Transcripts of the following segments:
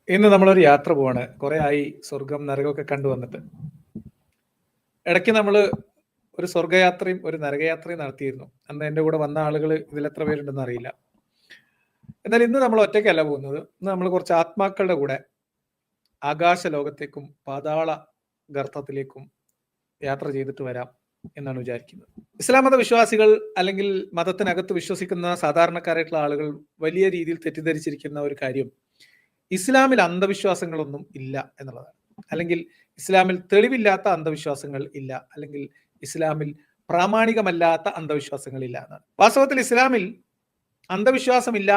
ഇന്ന് നമ്മളൊരു യാത്ര പോവാണ്. കുറെ ആയി സ്വർഗം നരകമൊക്കെ കണ്ടുവന്നിട്ട്. ഇടയ്ക്ക് നമ്മൾ ഒരു സ്വർഗയാത്രയും ഒരു നരകയാത്രയും നടത്തിയിരുന്നു. അന്ന് എൻ്റെ കൂടെ വന്ന ആളുകൾ ഇതിൽ എത്ര പേരുണ്ടെന്ന് അറിയില്ല. എന്നാൽ ഇന്ന് നമ്മൾ ഒറ്റയ്ക്കല്ല പോകുന്നത്. ഇന്ന് നമ്മൾ കുറച്ച് ആത്മാക്കളുടെ കൂടെ ആകാശ ലോകത്തേക്കും പാതാള ഗർത്തത്തിലേക്കും യാത്ര ചെയ്തിട്ട് വരാം എന്നാണ് വിചാരിക്കുന്നത്. ഇസ്ലാം മത വിശ്വാസികൾ അല്ലെങ്കിൽ മതത്തിനകത്ത് വിശ്വസിക്കുന്ന സാധാരണക്കാരായിട്ടുള്ള ആളുകൾ വലിയ രീതിയിൽ തെറ്റിദ്ധരിച്ചിരിക്കുന്ന ഒരു കാര്യം ഇസ്ലാമിൽ അന്ധവിശ്വാസങ്ങളൊന്നും ഇല്ല എന്നുള്ളതാണ്. അല്ലെങ്കിൽ ഇസ്ലാമിൽ തെളിവില്ലാത്ത അന്ധവിശ്വാസങ്ങൾ ഇല്ല, അല്ലെങ്കിൽ ഇസ്ലാമിൽ പ്രാമാണികമല്ലാത്ത അന്ധവിശ്വാസങ്ങൾ ഇല്ല എന്നാണ്. വാസ്തവത്തിൽ ഇസ്ലാമിൽ അന്ധവിശ്വാസമില്ല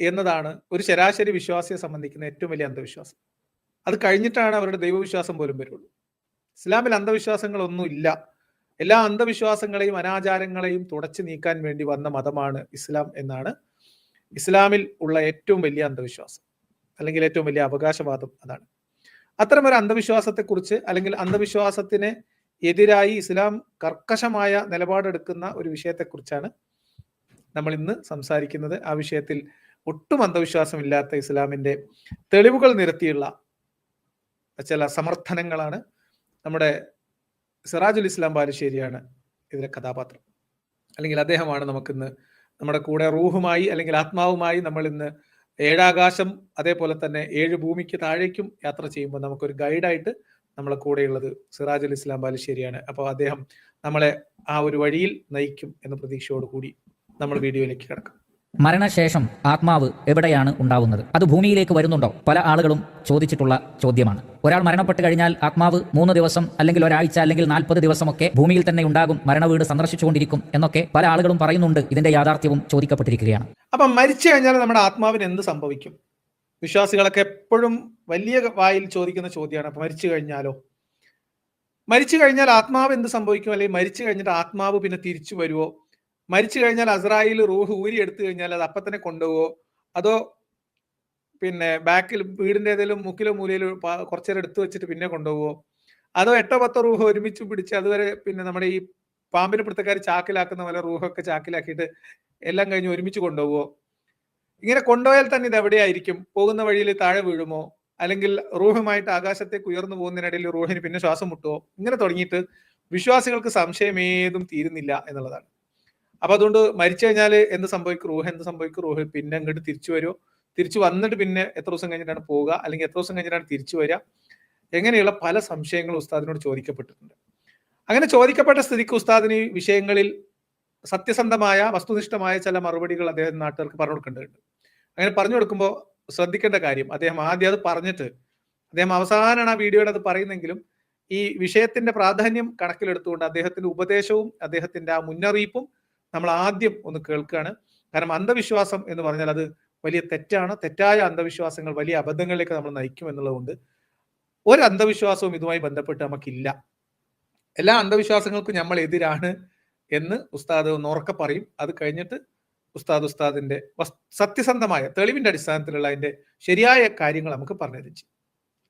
എന്നതാണ് ഒരു ശരാശരി വിശ്വാസിയെ സംബന്ധിക്കുന്ന ഏറ്റവും വലിയ അന്ധവിശ്വാസം. അത് കഴിഞ്ഞിട്ടാണ് അവരുടെ ദൈവവിശ്വാസം പോലും വരുള്ളൂ. ഇസ്ലാമിൽ അന്ധവിശ്വാസങ്ങളൊന്നും ഇല്ല. എല്ലാ അന്ധവിശ്വാസങ്ങളെയും അനാചാരങ്ങളെയും തുടച്ചു നീക്കാൻ വേണ്ടി വന്ന മതമാണ് ഇസ്ലാം എന്നാണ് ഇസ്ലാമിൽ ഉള്ള ഏറ്റവും വലിയ അന്ധവിശ്വാസം, അല്ലെങ്കിൽ ഏറ്റവും വലിയ അവകാശവാദം അതാണ്. അത്തരമൊരു അന്ധവിശ്വാസത്തെക്കുറിച്ച്, അല്ലെങ്കിൽ അന്ധവിശ്വാസത്തിന് എതിരായി ഇസ്ലാം കർക്കശമായ നിലപാടെടുക്കുന്ന ഒരു വിഷയത്തെക്കുറിച്ചാണ് നമ്മൾ ഇന്ന് സംസാരിക്കുന്നത്. ആ വിഷയത്തിൽ ഒട്ടും അന്ധവിശ്വാസമില്ലാത്ത ഇസ്ലാമിന്റെ തെളിവുകൾ നിരത്തിയുള്ള ചില സമർത്ഥനങ്ങളാണ്. നമ്മുടെ സിറാജുൽ ഇസ്ലാം ബാലുശ്ശേരിയാണ് ഇതിലെ കഥാപാത്രം, അല്ലെങ്കിൽ അദ്ദേഹമാണ് നമുക്കിന്ന് നമ്മുടെ കൂടെ റൂഹുമായി അല്ലെങ്കിൽ ആത്മാവുമായി നമ്മൾ ഇന്ന് ഏഴാകാശം അതേപോലെ തന്നെ 7 ഭൂമിക്ക് താഴേക്കും യാത്ര ചെയ്യുമ്പോൾ നമുക്കൊരു ഗൈഡായിട്ട് നമ്മളെ കൂടെയുള്ളത് സിറാജുൽ ഇസ്ലാം ബാലുശ്ശേരിയാണ്. അപ്പോൾ അദ്ദേഹം നമ്മളെ ആ ഒരു വഴിയിൽ നയിക്കും എന്ന പ്രതീക്ഷയോടുകൂടി നമ്മൾ വീഡിയോയിലേക്ക് കിടക്കും. മരണശേഷം ആത്മാവ് എവിടെയാണ് ഉണ്ടാവുന്നത്? അത് ഭൂമിയിലേക്ക് വരുന്നുണ്ടോ? പല ആളുകളും ചോദിച്ചിട്ടുള്ള ചോദ്യമാണ്. ഒരാൾ മരണപ്പെട്ട് കഴിഞ്ഞാൽ ആത്മാവ് 3 ദിവസം അല്ലെങ്കിൽ ഒരാഴ്ച അല്ലെങ്കിൽ 40 ദിവസമൊക്കെ ഭൂമിയിൽ തന്നെ ഉണ്ടാകും, മരണവീട് സന്ദർശിച്ചുകൊണ്ടിരിക്കും എന്നൊക്കെ പല ആളുകളും പറയുന്നുണ്ട്. ഇതിന്റെ യാഥാർത്ഥ്യവും ചോദിക്കപ്പെട്ടിരിക്കുകയാണ്. അപ്പം മരിച്ചു കഴിഞ്ഞാൽ നമ്മുടെ ആത്മാവിന് എന്ത് സംഭവിക്കും? വിശ്വാസികളൊക്കെ എപ്പോഴും വലിയ വായിൽ ചോദിക്കുന്ന ചോദ്യമാണ്. അപ്പൊ മരിച്ചു കഴിഞ്ഞാലോ? മരിച്ചു കഴിഞ്ഞാൽ ആത്മാവ് എന്ത് സംഭവിക്കും? അല്ലെങ്കിൽ മരിച്ചു കഴിഞ്ഞിട്ട് ആത്മാവ് പിന്നെ തിരിച്ചു വരുവോ? മരിച്ചു കഴിഞ്ഞാൽ അസ്രായിൽ റൂഹ് ഊരി എടുത്തു കഴിഞ്ഞാൽ അത് അപ്പം തന്നെ കൊണ്ടുപോവോ? അതോ പിന്നെ ബാക്കിൽ വീടിന്റെ ഏതെങ്കിലും മുക്കിലോ മൂലയിലോ കുറച്ചേരം എടുത്തു വെച്ചിട്ട് പിന്നെ കൊണ്ടുപോവോ? അതോ 8 10 റൂഹ് ഒരുമിച്ച് പിടിച്ച് അതുവരെ പിന്നെ നമ്മുടെ ഈ പാമ്പിനെ പിടുത്തക്കാർ ചാക്കിലാക്കുന്ന പോലെ റൂഹൊക്കെ ചാക്കിലാക്കിയിട്ട് എല്ലാം കഴിഞ്ഞ് ഒരുമിച്ച് കൊണ്ടുപോവോ? ഇങ്ങനെ കൊണ്ടുപോയാൽ തന്നെ ഇത് എവിടെയായിരിക്കും? പോകുന്ന വഴിയിൽ താഴെ വീഴുമോ? അല്ലെങ്കിൽ റൂഹുമായിട്ട് ആകാശത്തേക്ക് ഉയർന്നു പോകുന്നതിനിടയിൽ റൂഹിന് പിന്നെ ശ്വാസം മുട്ടുമോ? ഇങ്ങനെ തുടങ്ങിയിട്ട് വിശ്വാസികൾക്ക് സംശയമേതും തീരുന്നില്ല എന്നുള്ളതാണ്. അപ്പൊ അതുകൊണ്ട് മരിച്ചു കഴിഞ്ഞാൽ എന്ത് സംഭവിക്കും? റൂഹ് എന്ത് സംഭവിക്കും? റൂഹ് പിന്നെ അങ്ങോട്ട് തിരിച്ചു വരുമോ? തിരിച്ചു വന്നിട്ട് പിന്നെ എത്ര ദിവസം കഴിഞ്ഞിട്ടാണ് പോവുക? അല്ലെങ്കിൽ എത്ര ദിവസം കഴിഞ്ഞിട്ടാണ് തിരിച്ചു വരിക? എങ്ങനെയുള്ള പല സംശയങ്ങളും ഉസ്താദിനോട് ചോദിക്കപ്പെട്ടിട്ടുണ്ട്. അങ്ങനെ ചോദിക്കപ്പെട്ട സ്ഥിതിക്ക് ഉസ്താദിന് ഈ വിഷയങ്ങളിൽ സത്യസന്ധമായ വസ്തുനിഷ്ഠമായ ചില മറുപടികൾ അദ്ദേഹം നാട്ടുകാർക്ക് പറഞ്ഞു കൊടുക്കേണ്ടതുണ്ട്. അങ്ങനെ പറഞ്ഞു കൊടുക്കുമ്പോൾ ശ്രദ്ധിക്കേണ്ട കാര്യം, അദ്ദേഹം ആദ്യം അത് പറഞ്ഞിട്ട് അദ്ദേഹം അവസാനമാണ് ആ വീഡിയോയിൽ അത് പറയുന്നെങ്കിലും ഈ വിഷയത്തിന്റെ പ്രാധാന്യം കണക്കിലെടുത്തുകൊണ്ട് അദ്ദേഹത്തിന്റെ ഉപദേശവും അദ്ദേഹത്തിന്റെ ആ മുന്നറിയിപ്പും നമ്മൾ ആദ്യം ഒന്ന് കേൾക്കുകയാണ്. കാരണം അന്ധവിശ്വാസം എന്ന് പറഞ്ഞാൽ അത് വലിയ തെറ്റാണ്. തെറ്റായ അന്ധവിശ്വാസങ്ങൾ വലിയ അബദ്ധങ്ങളിലേക്ക് നമ്മൾ നയിക്കും എന്നുള്ളതുകൊണ്ട് ഒരു അന്ധവിശ്വാസവും ഇതുമായി ബന്ധപ്പെട്ട് നമുക്കില്ല. എല്ലാ അന്ധവിശ്വാസങ്ങൾക്കും നമ്മൾ എതിരാണ് എന്ന് ഉസ്താദ് ഒന്ന് ഉറക്കെ പറയും. അത് കഴിഞ്ഞിട്ട് ഉസ്താദിന്റെ സത്യസന്ധമായ തെളിവിന്റെ അടിസ്ഥാനത്തിലുള്ള അതിന്റെ ശരിയായ കാര്യങ്ങൾ നമുക്ക് പറഞ്ഞു തരും.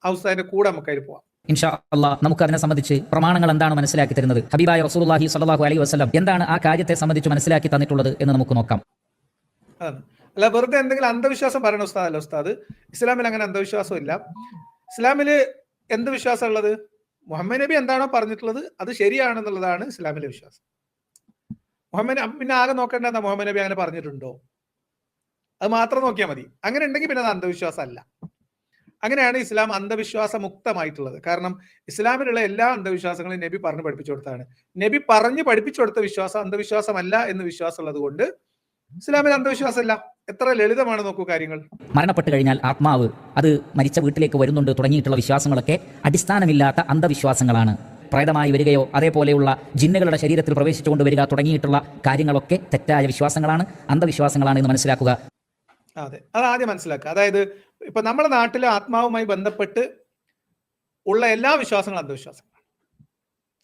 ആ ഉസ്താദിന്റെ കൂടെ നമുക്ക് അതിൽ പോവാം. ഇൻഷാ അല്ലാഹ് നമുക്ക് അതിനെ സംബന്ധിച്ച് പ്രമാണങ്ങൾ എന്താണ് മനസ്സിലാക്കി തരുന്നത്, ഹബീബായ റസൂലുള്ളാഹി സ്വല്ലല്ലാഹു അലൈഹി വസല്ലം എന്താണ് ആ കാര്യത്തെ സംബന്ധിച്ച് മനസ്സിലാക്കി തന്നിട്ടുള്ളത് എന്ന് നമുക്ക് നോക്കാം. അല്ല വെറുതെ എന്തെങ്കിലും അന്ധവിശ്വാസം പറയണ ഉസ്താദല്ല ഉസ്താദ്. ഇസ്ലാമിൽ അങ്ങനെ അന്ധവിശ്വാസം ഇല്ല. ഇസ്ലാമില് എന്ത് വിശ്വാസം ഉള്ളത്? മുഹമ്മദ് നബി എന്താണോ പറഞ്ഞിട്ടുള്ളത് അത് ശരിയാണെന്നുള്ളതാണ് ഇസ്ലാമിലെ വിശ്വാസം. മുഹമ്മദ് പിന്നെ ആകെ നോക്കേണ്ടത് മുഹമ്മദ് നബി അങ്ങനെ പറഞ്ഞിട്ടുണ്ടോ? അത് മാത്രം നോക്കിയാൽ മതി. അങ്ങനെ ഉണ്ടെങ്കിൽ പിന്നെ അത് അന്ധവിശ്വാസം അല്ല. അങ്ങനെയാണ് ഇസ്ലാം അന്ധവിശ്വാസ മുക്തമായിട്ടുള്ളത്. കാരണം ഇസ്ലാമിലുള്ള എല്ലാ അന്ധവിശ്വാസങ്ങളും നബി പറഞ്ഞ് പഠിപ്പിച്ചു കൊടുത്താണ്. നബി പറഞ്ഞ് പഠിപ്പിച്ചു കൊടുത്ത വിശ്വാസം അന്ധവിശ്വാസമല്ല എന്ന് വിശ്വാസം ഉള്ളത് കൊണ്ട് ഇസ്ലാമിൽ അന്ധവിശ്വാസമല്ല. എത്ര ലളിതമാണ് നോക്കൂ കാര്യങ്ങൾ. മരണപ്പെട്ട് കഴിഞ്ഞാൽ ആത്മാവ് അത് മരിച്ച വീട്ടിലേക്ക് വരുന്നുണ്ട് തുടങ്ങിയിട്ടുള്ള വിശ്വാസങ്ങളൊക്കെ അടിസ്ഥാനമില്ലാത്ത അന്ധവിശ്വാസങ്ങളാണ്. പ്രേതമായി വരികയോ അതേപോലെയുള്ള ജിന്നുകളുടെ ശരീരത്തിൽ പ്രവേശിച്ചുകൊണ്ട് വരിക തുടങ്ങിയിട്ടുള്ള കാര്യങ്ങളൊക്കെ തെറ്റായ വിശ്വാസങ്ങളാണ്, അന്ധവിശ്വാസങ്ങളാണ് എന്ന് മനസ്സിലാക്കുക. അതെ, അത് ആദ്യം മനസ്സിലാക്കുക. അതായത് ഇപ്പൊ നമ്മുടെ നാട്ടിലെ ആത്മാവുമായി ബന്ധപ്പെട്ട് ഉള്ള എല്ലാ വിശ്വാസങ്ങളും അന്ധവിശ്വാസങ്ങളാണ്.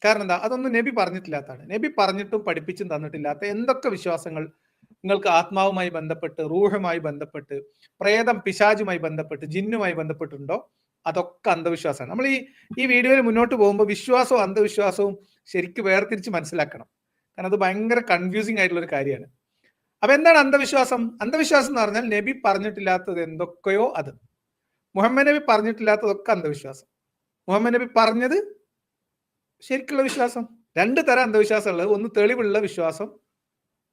കാരണം എന്താ? അതൊന്നും നബി പറഞ്ഞിട്ടില്ലാത്തതാണ്. നബി പറഞ്ഞിട്ടും പഠിപ്പിച്ചും തന്നിട്ടില്ലാത്ത എന്തൊക്കെ വിശ്വാസങ്ങൾ നിങ്ങൾക്ക് ആത്മാവുമായി ബന്ധപ്പെട്ട്, റൂഹുമായി ബന്ധപ്പെട്ട്, പ്രേതം പിശാചുമായി ബന്ധപ്പെട്ട്, ജിന്നുമായി ബന്ധപ്പെട്ടുണ്ടോ അതൊക്കെ അന്ധവിശ്വാസമാണ്. നമ്മൾ ഈ വീഡിയോയിൽ മുന്നോട്ട് പോകുമ്പോൾ വിശ്വാസവും അന്ധവിശ്വാസവും ശരിക്കും വേർതിരിച്ച് മനസ്സിലാക്കണം. കാരണം അത് ഭയങ്കര കൺഫ്യൂസിങ് ആയിട്ടുള്ള ഒരു കാര്യമാണ്. അപ്പൊ എന്താണ് അന്ധവിശ്വാസം? അന്ധവിശ്വാസം എന്ന് പറഞ്ഞാൽ നബി പറഞ്ഞിട്ടില്ലാത്തത് എന്തൊക്കെയോ അത്. മുഹമ്മദ് നബി പറഞ്ഞിട്ടില്ലാത്തതൊക്കെ അന്ധവിശ്വാസം. മുഹമ്മദ് നബി പറഞ്ഞത് ശരിക്കുള്ള വിശ്വാസം. 2 തരം അന്ധവിശ്വാസം ഉള്ളത്. ഒന്ന് തെളിവുള്ള വിശ്വാസം,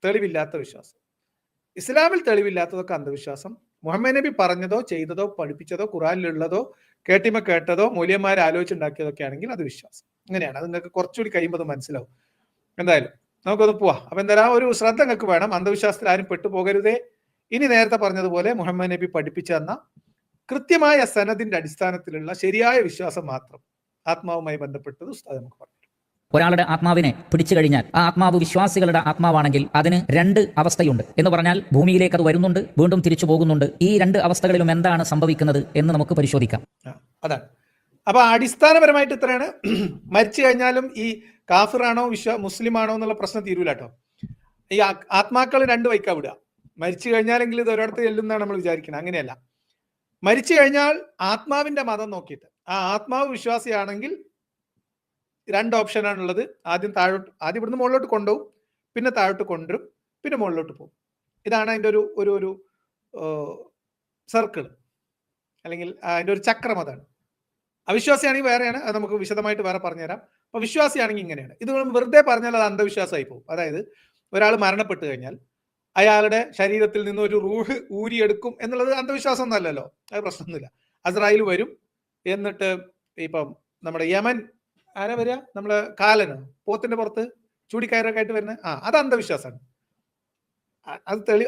തെളിവില്ലാത്ത വിശ്വാസം. ഇസ്ലാമിൽ തെളിവില്ലാത്തതൊക്കെ അന്ധവിശ്വാസം. മുഹമ്മദ് നബി പറഞ്ഞതോ ചെയ്തതോ പഠിപ്പിച്ചതോ ഖുറാനിലുള്ളതോ കേട്ടതോ മൂല്യന്മാർ ആലോചിച്ചുണ്ടാക്കിയതൊക്കെ ആണെങ്കിൽ അത് വിശ്വാസം. അങ്ങനെയാണ്. അത് നിങ്ങൾക്ക് കുറച്ചുകൂടി കഴിയുമ്പോൾ മനസ്സിലാവും. എന്തായാലും നമുക്കൊന്ന് പോവാം. അപ്പൊ എന്തായാലും ഒരു ശ്രദ്ധ നിങ്ങൾക്ക് വേണം. അന്ധവിശ്വാസത്തിൽ ആരും പെട്ടുപോകരുതേ. ഇനി നേരത്തെ പറഞ്ഞതുപോലെ മുഹമ്മദ് നബി പഠിപ്പിച്ചു തന്ന കൃത്യമായ സനദിന്റെ അടിസ്ഥാനത്തിലുള്ള ശരിയായ വിശ്വാസം മാത്രം ആത്മാവുമായി ബന്ധപ്പെട്ടത് ഉസ്താദ് നമുക്ക് പറഞ്ഞു. ഒരാളുടെ ആത്മാവിനെ പിടിച്ചു കഴിഞ്ഞാൽ ആ ആത്മാവ് വിശ്വാസികളുടെ ആത്മാവാണെങ്കിൽ അതിന് 2 അവസ്ഥയുണ്ട് എന്ന് പറഞ്ഞാൽ ഭൂമിയിലേക്ക് അത് വരുന്നുണ്ട്, വീണ്ടും തിരിച്ചു പോകുന്നുണ്ട്. ഈ 2 അവസ്ഥകളിലും എന്താണ് സംഭവിക്കുന്നത് എന്ന് നമുക്ക് പരിശോധിക്കാം. അതാണ്. അപ്പൊ അടിസ്ഥാനപരമായിട്ട് ഇത്രയാണ്. മരിച്ചു കഴിഞ്ഞാലും ഈ കാഫിറാണോ മുസ്ലിം ആണോ എന്നുള്ള പ്രശ്നം തീരൂല കേട്ടോ. ഈ ആത്മാക്കൾ 2 വൈക്കാ വിടുക. മരിച്ചു കഴിഞ്ഞാലെങ്കിൽ ഇത് ഒരിടത്ത് ചെല്ലുന്നതാണ് നമ്മൾ വിചാരിക്കുന്നത്. അങ്ങനെയല്ല. മരിച്ചു കഴിഞ്ഞാൽ ആത്മാവിന്റെ മതം നോക്കിയിട്ട് ആ ആത്മാവ് വിശ്വാസിയാണെങ്കിൽ 2 ഓപ്ഷനാണുള്ളത്. ആദ്യം ഇവിടുന്ന് മുകളിലോട്ട് കൊണ്ടുപോകും, പിന്നെ താഴോട്ട് കൊണ്ടുവരും, പിന്നെ മുകളിലോട്ട് പോകും. ഇതാണ് അതിൻ്റെ ഒരു സർക്കിൾ, അല്ലെങ്കിൽ അതിൻ്റെ ഒരു ചക്രം. അതാണ്. അവിശ്വാസിയാണെങ്കിൽ വേറെയാണ്. അത് നമുക്ക് വിശദമായിട്ട് വേറെ പറഞ്ഞുതരാം. അപ്പൊ വിശ്വാസിയാണെങ്കിൽ ഇങ്ങനെയാണ്. ഇത് വെറുതെ പറഞ്ഞാൽ അത് അന്ധവിശ്വാസമായി പോകും. അതായത് ഒരാൾ മരണപ്പെട്ടു കഴിഞ്ഞാൽ അയാളുടെ ശരീരത്തിൽ നിന്ന് ഒരു റൂഹ് ഊരിയെടുക്കും എന്നുള്ളത് അന്ധവിശ്വാസം ഒന്നല്ലല്ലോ. അത് പ്രശ്നമൊന്നുമില്ല. അസ്രായേൽ വരും, എന്നിട്ട് ഇപ്പം നമ്മുടെ യമൻ ആരാ വരിക, നമ്മള് കാലനോ പോത്തിന്റെ പുറത്ത് ചൂടിക്കയറൊക്കെ ആയിട്ട് വരുന്നത്, അത് അന്ധവിശ്വാസമാണ്.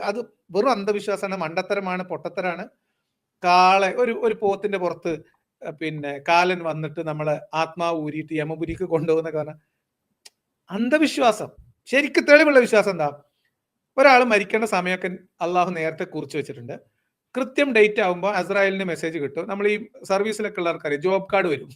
അത് വെറും അന്ധവിശ്വാസമാണ്, മണ്ടത്തരമാണ്, പൊട്ടത്തരാണ്. ഒരു പോത്തിന്റെ പുറത്ത് പിന്നെ കാലൻ വന്നിട്ട് നമ്മളെ ആത്മാവ് ഊരിയിട്ട് യമപുരിക്ക് കൊണ്ടുപോകുന്ന കാരണം അന്ധവിശ്വാസം. ശരിക്കും തെളിവുള്ള വിശ്വാസം എന്താ? ഒരാൾ മരിക്കേണ്ട സമയമൊക്കെ അള്ളാഹു നേരത്തെ കുറിച്ച് വെച്ചിട്ടുണ്ട്. കൃത്യം ഡേറ്റ് ആകുമ്പോൾ അസ്രായേലിന് മെസ്സേജ് കിട്ടും. നമ്മൾ ഈ സർവീസിലൊക്കെ ഉള്ളവർക്കറിയാം, ജോബ് കാർഡ് വരും.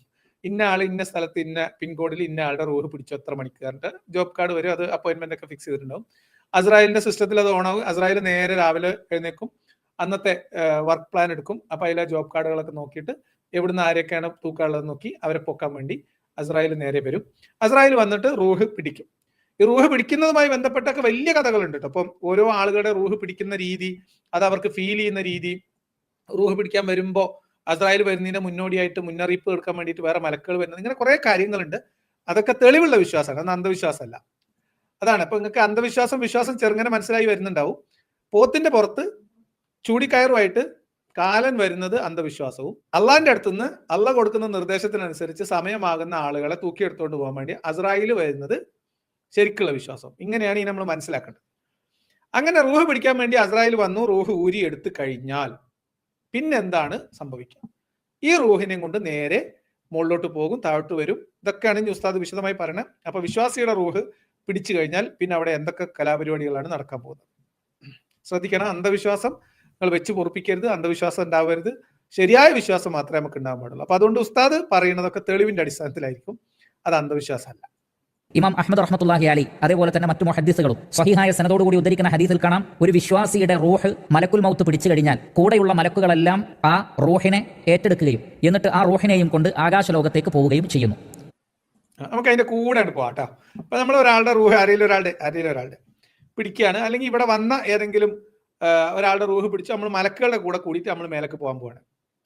ഇന്ന ആൾ ഇന്ന സ്ഥലത്ത് ഇന്ന പിൻകോഡിൽ ഇന്ന ആളുടെ റൂഹ് പിടിച്ചു എത്ര മണിക്കാറിട്ട് ജോബ് കാർഡ് വരും. അത് അപ്പോയിന്റ്മെന്റ് ഒക്കെ ഫിക്സ് ചെയ്തിട്ടുണ്ടാവും. അസ്രായേലിന്റെ സിസ്റ്റത്തിൽ അത് ഓണാവും. അസ്രായേൽ നേരെ രാവിലെ എഴുന്നേക്കും, അന്നത്തെ വർക്ക് പ്ലാൻ എടുക്കും. അപ്പൊ അതിലെ ജോബ് കാർഡുകളൊക്കെ നോക്കിയിട്ട് എവിടുന്ന് ആരൊക്കെയാണ് തൂക്കാനുള്ളത് നോക്കി അവരെ പൊക്കാൻ വേണ്ടി അസ്രായേൽ നേരെ വരും. അസ്രായേൽ വന്നിട്ട് റൂഹ് പിടിക്കും. ഈ റൂഹ് പിടിക്കുന്നതുമായി ബന്ധപ്പെട്ടൊക്കെ വലിയ കഥകളുണ്ട് കേട്ടോ. അപ്പം ഓരോ ആളുകളുടെ റൂഹ് പിടിക്കുന്ന രീതി, അത് അവർക്ക് ഫീൽ ചെയ്യുന്ന രീതി, റൂഹ് പിടിക്കാൻ വരുമ്പോ അസ്രായേൽ വരുന്നതിന്റെ മുന്നോടിയായിട്ട് മുന്നറിയിപ്പ് എടുക്കാൻ വേണ്ടിയിട്ട് വേറെ മലക്കുകൾ വരുന്നത്, ഇങ്ങനെ കുറെ കാര്യങ്ങളുണ്ട്. അതൊക്കെ തെളിവുള്ള വിശ്വാസമാണ്, അത് അന്ധവിശ്വാസമല്ല. അതാണ്. അപ്പൊ നിങ്ങൾക്ക് വിശ്വാസം ചെറുങ്ങനെ മനസ്സിലായി വരുന്നുണ്ടാവും. പോത്തിന്റെ പുറത്ത് ചൂടിക്കയറുമായിട്ട് കാലൻ വരുന്നത് അന്ധവിശ്വാസവും, അള്ളാന്റെ അടുത്തുനിന്ന് അള്ള കൊടുക്കുന്ന നിർദ്ദേശത്തിനനുസരിച്ച് സമയമാകുന്ന ആളുകളെ തൂക്കിയെടുത്തുകൊണ്ട് പോകാൻ വേണ്ടി അസ്രായേൽ വരുന്നത് ശരിക്കുള്ള വിശ്വാസം. ഇങ്ങനെയാണ് ഈ നമ്മൾ മനസ്സിലാക്കേണ്ടത്. അങ്ങനെ റൂഹ് പിടിക്കാൻ വേണ്ടി അസ്രായേൽ വന്നു, റൂഹ് ഊരി എടുത്തു കഴിഞ്ഞാൽ പിന്നെന്താണ് സംഭവിക്കുക? ഈ റൂഹിനെ കൊണ്ട് നേരെ മുകളിലോട്ട് പോകും, താഴോട്ട് വരും. ഇതൊക്കെയാണ് ഉസ്താദ് വിശദമായി പറയുന്നത്. അപ്പൊ വിശ്വാസിയുടെ റൂഹ് പിടിച്ചു കഴിഞ്ഞാൽ പിന്നെ അവിടെ എന്തൊക്കെ കലാപരിപാടികളാണ് നടക്കാൻ പോകുന്നത് ശ്രദ്ധിക്കണം. അന്ധവിശ്വാസം നിങ്ങൾ വെച്ച് പൊറുപ്പിക്കരുത്, അന്ധവിശ്വാസം ഉണ്ടാവരുത്. ശരിയായ വിശ്വാസം മാത്രമേ നമുക്ക് ഉണ്ടാകാൻ പാടുള്ളൂ. അപ്പൊ അതുകൊണ്ട് ഉസ്താദ് പറയുന്നതൊക്കെ തെളിവിന്റെ അടിസ്ഥാനത്തിലായിരിക്കും, അത് അന്ധവിശ്വാസമല്ല. ഇമാം അഹ്മദ് റഹ്മത്തുള്ളാഹി അലൈഹി അതേപോലെ തന്നെ മറ്റു മുഹദ്ദിസുകളും സ്വഹീഹായ സനദോടുകൂടി ഉദ്ധരിക്കുന്ന ഹദീസിൽ കാണാം, ഒരു വിശ്വാസിയുടെ റൂഹ് മലക്കുൽ മൗത്ത് പിടിച്ചു കഴിഞ്ഞാൽ കൂടെയുള്ള മലക്കുകളെല്ലാം ആ റൂഹിനെ ഏറ്റെടുക്കുകയും എന്നിട്ട് ആ റൂഹിനെയും കൊണ്ട് ആകാശലോകത്തേക്ക് പോവുകയും ചെയ്യുന്നു. നമുക്ക് അതിന്റെ കൂടെ പോവാട്ടോ. അപ്പൊ നമ്മൾ ഒരാളുടെ റൂഹ് ആരെങ്കിലും ഒരാളുടെ പിടിക്കുകയാണ്, അല്ലെങ്കിൽ ഇവിടെ വന്ന ഏതെങ്കിലും ഒരാളുടെ റൂഹ് പിടിച്ച് നമ്മൾ മലക്കുകളുടെ കൂടെ കൂടിയിട്ട് നമ്മൾ മേലേക്ക് പോകാൻ പോവാണ്.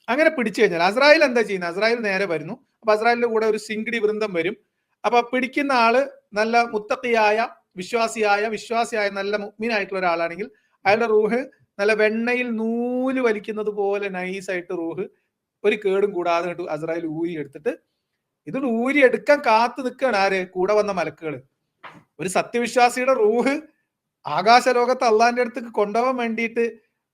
അങ്ങനെ പിടിച്ചു കഴിഞ്ഞാൽ അസ്രായേൽ എന്താ ചെയ്യുന്നത്? അസ്രായേൽ നേരെ വരുന്നു. അപ്പൊ അസ്രായേലിന്റെ കൂടെ ഒരു സിംഗിടി വൃന്ദം വരും. അപ്പൊ പിടിക്കുന്ന ആള് നല്ല മുത്തഖിയായ വിശ്വാസിയായ നല്ല മുഅ്മിനായിട്ടുള്ള ഒരാളാണെങ്കിൽ അയാളുടെ റൂഹ് നല്ല വെണ്ണയിൽ നൂല് വലിക്കുന്നത് പോലെ നൈസായിട്ട് റൂഹ് ഒരു കേടും കൂടാതെ അസ്രായേൽ ഊരി എടുത്തിട്ട് ഇത് ഊരി എടുക്കാൻ കാത്തു നിൽക്കുകയാണ് ആര്? കൂടെ വന്ന മലക്കുകൾ. ഒരു സത്യവിശ്വാസിയുടെ റൂഹ് ആകാശലോകത്ത് അള്ളാന്റെ അടുത്തേക്ക് കൊണ്ടുപോകാൻ വേണ്ടിയിട്ട്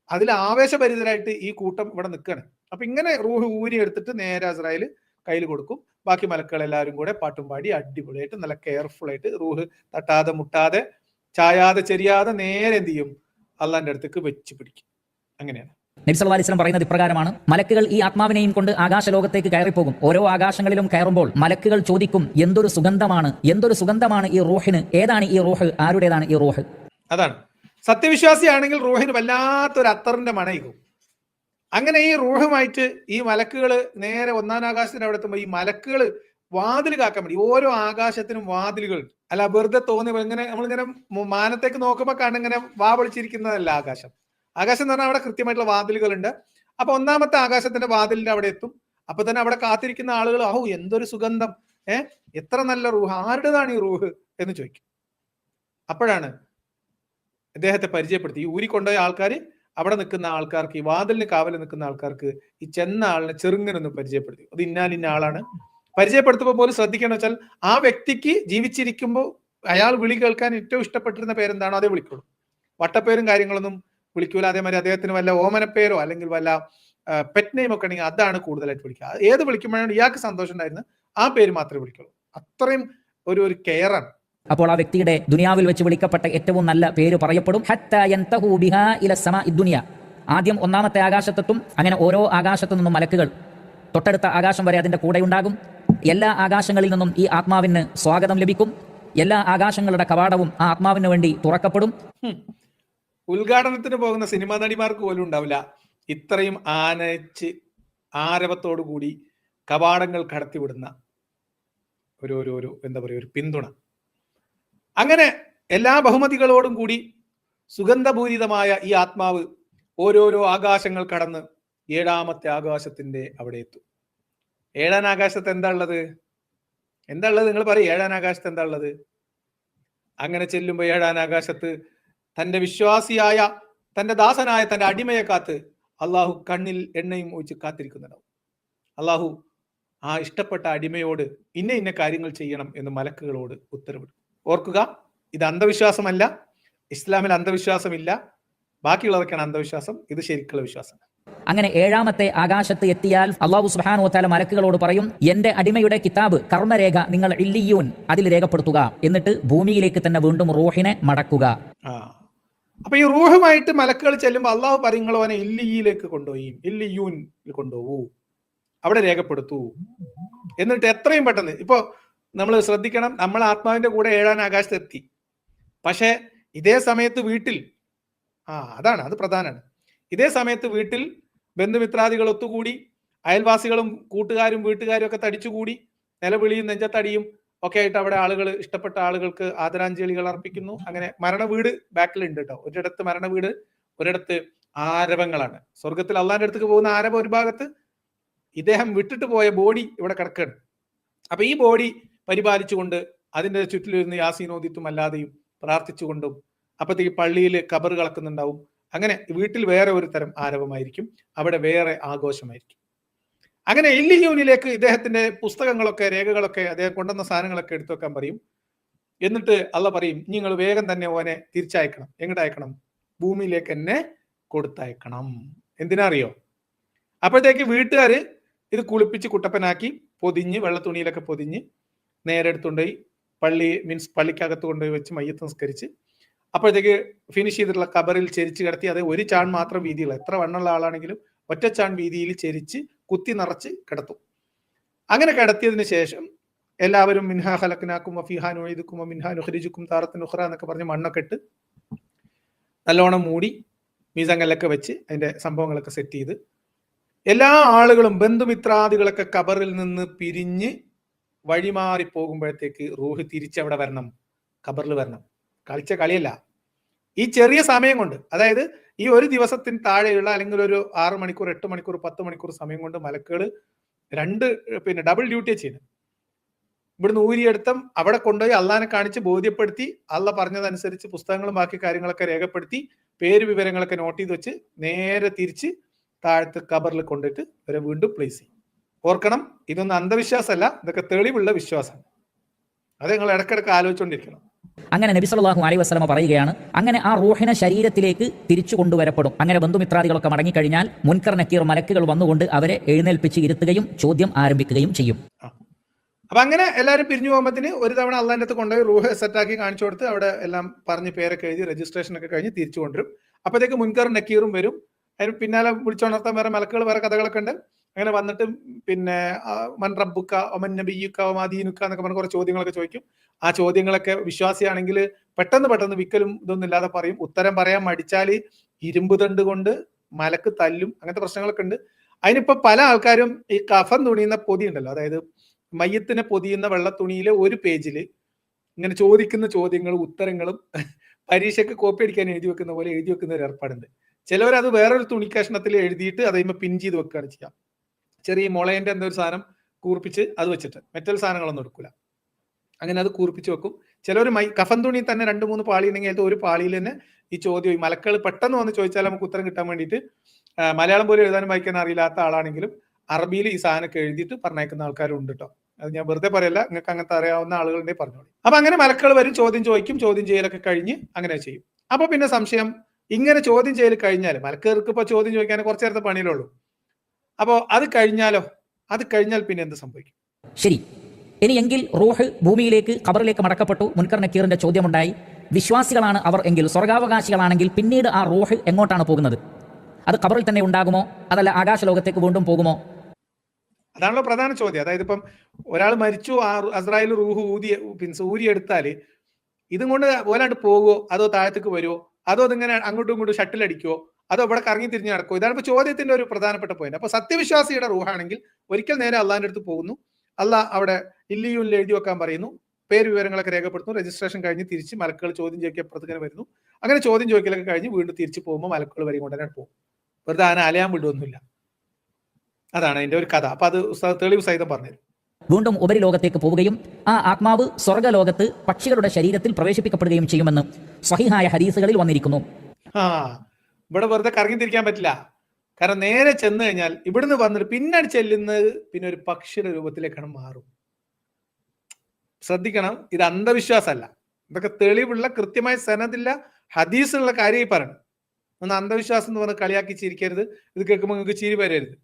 അതിൽ ആവേശഭരിതരായിട്ട് ഈ കൂട്ടം ഇവിടെ നിൽക്കുകയാണ്. അപ്പൊ ഇങ്ങനെ റൂഹ് ഊരി എടുത്തിട്ട് നേരെ അസ്രായേൽ കയ്യിൽ കൊടുക്കും. ബാക്കി മലക്കുകൾ എല്ലാവരും കൂടെ പാട്ടും പാടി അടിപൊളിയായിട്ട് നല്ല കെയർഫുൾ ആയിട്ട് റൂഹ് തട്ടാതെ മുട്ടാതെ ചായാതെ ചെരിയാതെ നേരെ എന്ത് ചെയ്യും? അള്ളാന്റെ അടുത്തേക്ക് വെച്ച് പിടിക്കും. അങ്ങനെയാണ് നബി സല്ലല്ലാഹു അലൈഹി വസല്ലം പറയുന്നത് ഇപ്രകാരമാണ്, മലക്കുകൾ ഈ ആത്മാവിനെയും കൊണ്ട് ആകാശലോകത്തേക്ക് കയറിപ്പോകും. ഓരോ ആകാശങ്ങളിലും കയറുമ്പോൾ മലക്കുകൾ ചോദിക്കും, എന്തൊരു സുഗന്ധമാണ് ഈ റൂഹിന്, ഏതാണ് ഈ റൂഹ്, ആരുടേതാണ് ഈ റൂഹ്? അതാണ്. സത്യവിശ്വാസിയാണെങ്കിൽ റൂഹിന് വല്ലാത്തൊരു അത്തറിന്റെ മണയിക്കും. അങ്ങനെ ഈ റൂഹുമായിട്ട് ഈ മലക്കുകൾ നേരെ ഒന്നാം ആകാശത്തിന് അവിടെ എത്തുമ്പോൾ ഈ മലക്കുകൾ വാതിൽ കാക്കാൻ വേണ്ടി, ഓരോ ആകാശത്തിനും വാതിലുകൾ, അല്ല വെറുതെ തോന്നി ഇങ്ങനെ നമ്മളിങ്ങനെ മാനത്തേക്ക് നോക്കുമ്പോൾ കണ്ടിങ്ങനെ വാ പൊളിച്ചിരിക്കുന്നതല്ല ആകാശം. ആകാശം എന്ന് പറഞ്ഞാൽ അവിടെ കൃത്യമായിട്ടുള്ള വാതിലുകളുണ്ട്. അപ്പൊ ഒന്നാമത്തെ ആകാശത്തിന്റെ വാതിലിന്റെ അവിടെ എത്തും. അപ്പൊ തന്നെ അവിടെ കാത്തിരിക്കുന്ന ആളുകൾ എന്തൊരു സുഗന്ധം, എത്ര നല്ല റൂഹ്, ആരുടേതാണ് ഈ റൂഹ് എന്ന് ചോദിക്കും. അപ്പോഴാണ് ഇദ്ദേഹത്തെ പരിചയപ്പെടുത്തി ഈ ഊരിക്കൊണ്ടുപോയ ആൾക്കാർ അവിടെ നിൽക്കുന്ന ആൾക്കാർക്ക്, ഈ വാതിലിന് കാവൽ നിൽക്കുന്ന ആൾക്കാർക്ക് ഈ ചെന്ന ആളിനെ ചെറുങ്ങനൊന്നും പരിചയപ്പെടുത്തി. അത് ഇന്ന ആളാണ്. പരിചയപ്പെടുത്തുമ്പോൾ പോലും ശ്രദ്ധിക്കണം വെച്ചാൽ ആ വ്യക്തിക്ക് ജീവിച്ചിരിക്കുമ്പോൾ അയാൾ വിളി കേൾക്കാൻ ഏറ്റവും ഇഷ്ടപ്പെട്ടിരുന്ന പേരെന്താണോ അതേ വിളിക്കുള്ളൂ. വട്ടപ്പേരും കാര്യങ്ങളൊന്നും വിളിക്കൂല. അതേമാതിരി അദ്ദേഹത്തിന് വല്ല ഓമനപ്പേരോ അല്ലെങ്കിൽ വല്ല പെറ്റ് നെയിം ഒക്കെ ഉണ്ടെങ്കിൽ അതാണ് കൂടുതലായിട്ട് വിളിക്കുക. ഏത് വിളിക്കുമ്പോഴാണ് ഇയാൾക്ക് സന്തോഷം ഉണ്ടായിരുന്നത് ആ പേര് മാത്രമേ വിളിക്കുള്ളൂ. അത്രയും ഒരു കെയറാണ്. അപ്പോൾ ആ വ്യക്തിയുടെ ദുനിയാവിൽ വെച്ച് വിളിക്കപ്പെട്ട ഏറ്റവും നല്ല പേര് പറയപ്പെടും. ആദ്യം ഒന്നാമത്തെ ആകാശത്തെത്തും. അങ്ങനെ ഓരോ ആകാശത്തു നിന്നും മലക്കുകൾ തൊട്ടടുത്ത ആകാശം വരെ അതിന്റെ കൂടെ ഉണ്ടാകും. എല്ലാ ആകാശങ്ങളിൽ നിന്നും ഈ ആത്മാവിന് സ്വാഗതം ലഭിക്കും. എല്ലാ ആകാശങ്ങളുടെ കവാടവും ആ ആത്മാവിന് വേണ്ടി തുറക്കപ്പെടും. ഉദ്ഘാടനത്തിന് പോകുന്ന സിനിമാ നടിമാർക്ക് പോലും ഉണ്ടാവില്ല ഇത്രയും ആനയിച്ച് ആരവത്തോടു കൂടി കവാടങ്ങൾ കടത്തിവിടുന്ന ഒരു എന്താ പറയുക, ഒരു പിന്തുണ. അങ്ങനെ എല്ലാ ബഹുമതികളോടും കൂടി സുഗന്ധപൂരിതമായ ഈ ആത്മാവ് ഓരോരോ ആകാശങ്ങൾ കടന്ന് 7ാമത്തെ ആകാശത്തിന്റെ അവിടെ എത്തും. 7ാം ആകാശത്ത് എന്താ ഉള്ളത്? നിങ്ങൾ പറയും, 7ാം ആകാശത്ത് എന്താ ഉള്ളത്? അങ്ങനെ ചെല്ലുമ്പോൾ 7ാം ആകാശത്ത് തന്റെ വിശ്വാസിയായ, തന്റെ ദാസനായ, തന്റെ അടിമയെ കാത്ത് അള്ളാഹു കണ്ണിൽ എണ്ണയും ഒഴിച്ച് കാത്തിരിക്കുന്നുണ്ടാവും. അള്ളാഹു ആ ഇഷ്ടപ്പെട്ട അടിമയോട് ഇന്ന കാര്യങ്ങൾ ചെയ്യണം എന്ന് മലക്കുകളോട് ഉത്തരവിടും. ഓർക്കുക, ഇത് അന്ധവിശ്വാസമല്ല. ഇസ്ലാമിൽ അന്ധവിശ്വാസമില്ല. ബാക്കിയുള്ളവർക്കാണ് അന്ധവിശ്വാസം. ഇത് ശരിക്കുള്ള വിശ്വാസം. അങ്ങനെ 7ാമത്തെ ആകാശത്ത് എത്തിയാൽ അല്ലാഹു സുബ്ഹാനഹു വ തആല മലക്കുകളോട് പറയും, എന്റെ അടിമയുടെ കിതാബ്, കർമ്മരേഖ നിങ്ങൾ ഇല്ലിയൂൻ അതിൽ രേഖപ്പെടുത്തുക. എന്നിട്ട് ഭൂമിയിലേക്ക് തന്നെ വീണ്ടും റൂഹിനെ മടക്കുക. അപ്പൊ ഈ റൂഹുമായിട്ട് മലക്കുകൾ ചെല്ലുമ്പോൾ അള്ളാഹു പറയും, നിങ്ങൾ അവനെ ഇല്ലിയിലേക്ക് കൊണ്ടുപോയി, ഇല്ലിയൂനിൽ കൊണ്ടുപോകൂ, അവിടെ രേഖപ്പെടുത്തൂ. എന്നിട്ട് എത്രയും പെട്ടെന്ന്, ഇപ്പോ നമ്മൾ ശ്രദ്ധിക്കണം, നമ്മൾ ആത്മാവിന്റെ കൂടെ 7ാം ആകാശത്ത് എത്തി. പക്ഷെ ഇതേ സമയത്ത് വീട്ടിൽ, അത് പ്രധാനമാണ്. ഇതേ സമയത്ത് വീട്ടിൽ ബന്ധുമിത്രാദികൾ ഒത്തുകൂടി, അയൽവാസികളും കൂട്ടുകാരും വീട്ടുകാരും ഒക്കെ തടിച്ചുകൂടി നിലവിളിയും നെഞ്ചത്തടിയും ഒക്കെ ആയിട്ട് അവിടെ ആളുകൾ, ഇഷ്ടപ്പെട്ട ആളുകൾക്ക് ആദരാഞ്ജലികൾ അർപ്പിക്കുന്നു. അങ്ങനെ മരണവീട് ബാക്കിലുണ്ട് കേട്ടോ. ഒരിടത്ത് മരണവീട്, ഒരിടത്ത് ആരവങ്ങളാണ്. സ്വർഗത്തിൽ അള്ളാന്റെ അടുത്തേക്ക് പോകുന്ന ആരവം ഒരു ഭാഗത്ത്, ഇദ്ദേഹം വിട്ടിട്ട് പോയ ബോഡി ഇവിടെ കിടക്കുകയാണ്. അപ്പൊ ഈ ബോഡി പരിപാലിച്ചുകൊണ്ട് അതിന്റെ ചുറ്റിലിരുന്ന് യാസീനോദിത്തും അല്ലാതെയും പ്രാർത്ഥിച്ചുകൊണ്ടും അപ്പത്തേക്ക് പള്ളിയിൽ കബർ കളക്കുന്നുണ്ടാവും. അങ്ങനെ വീട്ടിൽ വേറെ ഒരു തരം ആരവമായിരിക്കും, അവിടെ വേറെ ആഘോഷമായിരിക്കും. അങ്ങനെ ഇല്ലിയൂനിലേക്ക് ഇദ്ദേഹത്തിന്റെ പുസ്തകങ്ങളൊക്കെ, രേഖകളൊക്കെ, അദ്ദേഹം കൊണ്ടുവന്ന സാധനങ്ങളൊക്കെ എടുത്തു വെക്കാൻ പറയും. എന്നിട്ട് അള്ളാഹ് പറയും, നിങ്ങൾ വേഗം തന്നെ ഓനെ തിരിച്ചയക്കണം. എങ്ങോട്ട് അയക്കണം? ഭൂമിയിലേക്ക് തന്നെ കൊടുത്തയക്കണം. എന്തിനാ അറിയോ? അപ്പോഴത്തേക്ക് വീട്ടുകാര് ഇത് കുളിപ്പിച്ച് കുട്ടപ്പനാക്കി പൊതിഞ്ഞ്, വെള്ള തുണിയിലൊക്കെ പൊതിഞ്ഞ് നേരെ എടുത്തുകൊണ്ടുപോയി പള്ളിക്കകത്ത് കൊണ്ടുപോയി വെച്ച് മയ്യത്ത് നിസ്കരിച്ച്, അപ്പോഴത്തേക്ക് ഫിനിഷ് ചെയ്തിട്ടുള്ള കബറിൽ ചെരിച്ച് കിടത്തി. അത് ഒരു ചാൺ മാത്രം വീതിയുള്ള, എത്ര വണ്ണുള്ള ആളാണെങ്കിലും ഒറ്റ ചാൺ വീതിയിൽ ചെരിച്ച് കുത്തി നിറച്ച് കിടത്തും. അങ്ങനെ കിടത്തിയതിന് ശേഷം എല്ലാവരും മിൻഹാ ഖലഖ്നാകും വഫീഹാ നുഈദുകും വമിൻഹാ നുഖ്രിജുകും താറത്തൻ ഉഖ്റ എന്നൊക്കെ പറഞ്ഞ് മണ്ണൊക്കെ ഇട്ട് നല്ലോണം മൂടി മീസങ്കല്ലൊക്കെ വെച്ച് അതിന്റെ സംഭവങ്ങളൊക്കെ സെറ്റ് ചെയ്ത് എല്ലാ ആളുകളും ബന്ധുമിത്രാദികളൊക്കെ കബറിൽ നിന്ന് പിരിഞ്ഞ് വഴിമാറി പോകുമ്പോഴത്തേക്ക് റൂഹ് തിരിച്ചവിടെ വരണം, കബറിൽ വരണം. കളിച്ച കളിയല്ല. ഈ ചെറിയ സമയം കൊണ്ട്, അതായത് ഈ ഒരു ദിവസത്തിന് താഴെയുള്ള അല്ലെങ്കിൽ ഒരു 6 മണിക്കൂർ 8 മണിക്കൂർ 10 മണിക്കൂർ സമയം കൊണ്ട് മലക്കുകൾ ഡബിൾ ഡ്യൂട്ടി ചെയ്യുന്നത്. ഇവിടുന്ന് ഊരിയെടുത്തും അവിടെ കൊണ്ടുപോയി അള്ളാനെ കാണിച്ച് ബോധ്യപ്പെടുത്തി, അള്ള പറഞ്ഞതനുസരിച്ച് പുസ്തകങ്ങളും ബാക്കി കാര്യങ്ങളൊക്കെ രേഖപ്പെടുത്തി പേര് വിവരങ്ങളൊക്കെ നോട്ട് ചെയ്ത് വെച്ച് നേരെ തിരിച്ച് താഴത്ത് കബറിൽ കൊണ്ടിട്ട് അവരെ വീണ്ടും പ്ലേസ് ചെയ്യും. ഓർക്കണം, ഇതൊന്നും അന്ധവിശ്വാസമല്ല, ഇതൊക്കെ തെളിവുള്ള വിശ്വാസമാണ്. അത് നിങ്ങൾ ഇടയ്ക്കിടയ്ക്ക് ആലോചിച്ചുകൊണ്ടിരിക്കണം. അങ്ങനെ നബി സല്ലല്ലാഹു അലൈഹി വസല്ലമ പറയുകയാണ്, അങ്ങനെ ആ റൂഹിനെ ശരീരത്തിലേക്ക് തിരിച്ചു കൊണ്ടുവരപ്പെടും. അങ്ങനെ ബന്ധുമിത്രാദികളൊക്കെ മടങ്ങിക്കഴിഞ്ഞാൽ മുൻകർ നക്കീർ മലക്കുകൾ വന്നുകൊണ്ട് അവരെ എഴുന്നേൽപ്പിച്ച് ഇരുത്തുകയും ചോദ്യം ആരംഭിക്കുകയും ചെയ്യും. അപ്പൊ അങ്ങനെ എല്ലാവരും പിരിഞ്ഞു പോകുമ്പോഴത്തേന് ഒരു തവണ അള്ളാന്റെ അടുത്ത് കൊണ്ടുപോയി റൂഹ് സെറ്റാക്കി കാണിച്ചു കൊടുത്ത് അവിടെ എല്ലാം പറഞ്ഞ് പേരൊക്കെ എഴുതി രജിസ്ട്രേഷൻ ഒക്കെ കഴിഞ്ഞ് തിരിച്ചു കൊണ്ടുവരും. അപ്പോഴത്തേക്ക് മുൻകർ നക്കീറും വരും. അതിന് പിന്നാലെ വിളിച്ചുണർത്താൻ വേറെ മലക്കുകൾ, വേറെ കഥകളൊക്കെ ഉണ്ട്. അങ്ങനെ വന്നിട്ട് മൻ റബ്ബുക്ക ഒമൻ നബിയുക്ക ഒമാ ദീനുക്ക എന്നൊക്കെ പറഞ്ഞ കുറെ ചോദ്യങ്ങളൊക്കെ ചോദിക്കും. ആ ചോദ്യങ്ങളൊക്കെ വിശ്വാസിയാണെങ്കിൽ പെട്ടെന്ന് വിക്കലും ഇതൊന്നും ഇല്ലാതെ പറയും. ഉത്തരം പറയാൻ മടിച്ചാൽ ഇരുമ്പ് തണ്ട് കൊണ്ട് മലക്ക് തല്ലും. അങ്ങനത്തെ പ്രശ്നങ്ങളൊക്കെ ഉണ്ട്. അതിനിപ്പോ പല ആൾക്കാരും ഈ കഫൻ തുണിയുന്ന പൊതി ഉണ്ടല്ലോ, അതായത് മയ്യത്തിനെ പൊതിയുന്ന വെള്ള തുണിയിലെ ഒരു പേജിൽ ഇങ്ങനെ ചോദിക്കുന്ന ചോദ്യങ്ങളും ഉത്തരങ്ങളും പരീക്ഷയ്ക്ക് കോപ്പി അടിക്കാൻ എഴുതി വെക്കുന്ന പോലെ എഴുതി വെക്കുന്ന ഒരു ഏർപ്പാടുണ്ട്. ചിലവരത് വേറൊരു തുണിക്കഷ്ണത്തിൽ എഴുതിയിട്ട് അതേമ പിൻ ചെയ്ത് വെക്കുകയാണ് ചെയ്യാം. ചെറിയ മുളേന്റെ എന്തൊരു സാധനം കൂർപ്പിച്ച് അത് വെച്ചിട്ട് മെറ്റൽ സാധനങ്ങളൊന്നും എടുക്കില്ല, അങ്ങനെ അത് കൂർപ്പിച്ച് വെക്കും. ചിലവർ കഫൻ തുണി തന്നെ 2-3 പാളി ഉണ്ടെങ്കിൽ അതിൽ ഒരു പാളിയിൽ തന്നെ ഈ ചോദ്യം, ഈ മലക്കൾ പെട്ടെന്ന് വന്ന് ചോദിച്ചാൽ നമുക്ക് ഉത്തരം കിട്ടാൻ വേണ്ടിയിട്ട് മലയാളം പോലും എഴുതാനും വായിക്കാൻ അറിയില്ലാത്ത ആളാണെങ്കിലും അറബിയിൽ ഈ സാധനമൊക്കെ എഴുതിയിട്ട് പറഞ്ഞേക്കുന്ന ആൾക്കാരുണ്ട് കേട്ടോ. അത് ഞാൻ വെറുതെ പറയല്ല, നിങ്ങൾക്ക് അങ്ങനത്തെ അറിയാവുന്ന ആളുകളുടെ പറഞ്ഞോളൂ. അപ്പൊ അങ്ങനെ മലക്കൾ വരും, ചോദ്യം ചോദിക്കും, ചോദ്യം ചെയ്യലൊക്കെ കഴിഞ്ഞ് അങ്ങനെ ചെയ്യും. അപ്പൊ പിന്നെ സംശയം, ഇങ്ങനെ ചോദ്യം ചെയ്യൽ കഴിഞ്ഞാൽ മലക്കർക്ക് ഇപ്പൊ ചോദ്യം ചോദിക്കാൻ കുറച്ചു നേരത്തെ പണിയിലുള്ളൂ. അപ്പോ അത് കഴിഞ്ഞാലോ? അത് കഴിഞ്ഞാൽ പിന്നെ എന്ത് സംഭവിക്കും? ശരി, ഇനിയെങ്കിൽ റൂഹ് ഭൂമിയിലേക്ക് ഖബറിലേക്ക് മടക്കപ്പെട്ടു. മുൻകർ നക്കീറിന്റെ ചോദ്യമുണ്ടായി, വിശ്വാസികളാണ് അവർ എങ്കിൽ, സ്വർഗാവകാശികളാണെങ്കിൽ പിന്നീട് ആ റൂഹ് എങ്ങോട്ടാണ് പോകുന്നത്? അത് ഖബറിൽ തന്നെ ഉണ്ടാകുമോ, അതല്ല ആകാശ ലോകത്തേക്ക് വീണ്ടും പോകുമോ? അതാണല്ലോ പ്രധാന ചോദ്യം. അതായത് ഇപ്പം ഒരാൾ മരിച്ചു, അസ്രായേൽ റൂഹ് ഊരിയെടുത്താല് ഇതും കൊണ്ട് ഓലാണ്ട് പോകുമോ, അതോ താഴത്തേക്ക് വരുമോ, അതോ അതിങ്ങനെ അങ്ങോട്ടും ഇങ്ങോട്ടും ഷട്ടിൽ അടിക്കുമോ, അതോ ഇവിടെ കറങ്ങി തിരിഞ്ഞ് നടക്കുമോ? ഇതാണ് ഇപ്പൊ ചോദ്യത്തിന്റെ ഒരു പ്രധാനപ്പെട്ട പോയിന്റ്. അപ്പൊ സത്യവിശ്വാസിയുടെ റൂഹാണെങ്കിൽ ഒരിക്കൽ നേരെ അള്ളാഹിന്റെ അടുത്ത് പോകുന്നു, അള്ളാഹ് അവിടെ ഇല്ലിയൂനിൽ എഴുതി വെക്കാൻ പറയുന്നു, പേര് വിവരങ്ങളൊക്കെ രേഖപ്പെടുത്തുന്നു, രജിസ്ട്രേഷൻ കഴിഞ്ഞ് തിരിച്ച് മലക്കുകൾ ചോദ്യം ചോദിക്കപ്പുറത്തേക്ക് വരുന്നു. അങ്ങനെ ചോദ്യം ചോദിക്കലൊക്കെ കഴിഞ്ഞ് വീണ്ടും തിരിച്ചു പോകുമ്പോൾ മലക്കുകൾ വരി കൊണ്ട് തന്നെ പോകും. വെറുതെ ആന അലയാൻ വിടുവൊന്നുമില്ല. അതാണ് അതിന്റെ ഒരു കഥ. അപ്പൊ അത് തെളിവ് സഹിതം പറഞ്ഞുതരും. വീണ്ടും ഉപരിലോകത്തേക്ക് പോവുകയും ആ ആത്മാവ് സ്വർഗ്ഗലോകത്ത് പക്ഷികളുടെ ശരീരത്തിൽ പ്രവേശിപ്പിക്കപ്പെടുകയും ചെയ്യുമെന്ന് സ്വഹീഹായ ഹദീസുകളിൽ വന്നിരിക്കുന്നു. ഇവിടെ വെറുതെ കറങ്ങി തിരിക്കാൻ പറ്റില്ല. കാരണം നേരെ ചെന്ന് കഴിഞ്ഞാൽ ഇവിടുന്ന് വന്നിട്ട് പിന്നെ ചെല്ലുന്നത് പിന്നെ ഒരു പക്ഷിയുടെ രൂപത്തിലേക്കാണ് മാറും. ശ്രദ്ധിക്കണം, ഇത് അന്ധവിശ്വാസമല്ല. ഇതൊക്കെ തെളിവുള്ള കൃത്യമായ സനദില്ല ഹദീസുള്ള കാര്യമായി പറയണം. ഒന്ന് അന്ധവിശ്വാസം എന്ന് പറഞ്ഞ് കളിയാക്കി ചിരിക്കരുത്. ഇത് കേൾക്കുമ്പോൾ നിങ്ങൾക്ക് ചിരി വരരുത്.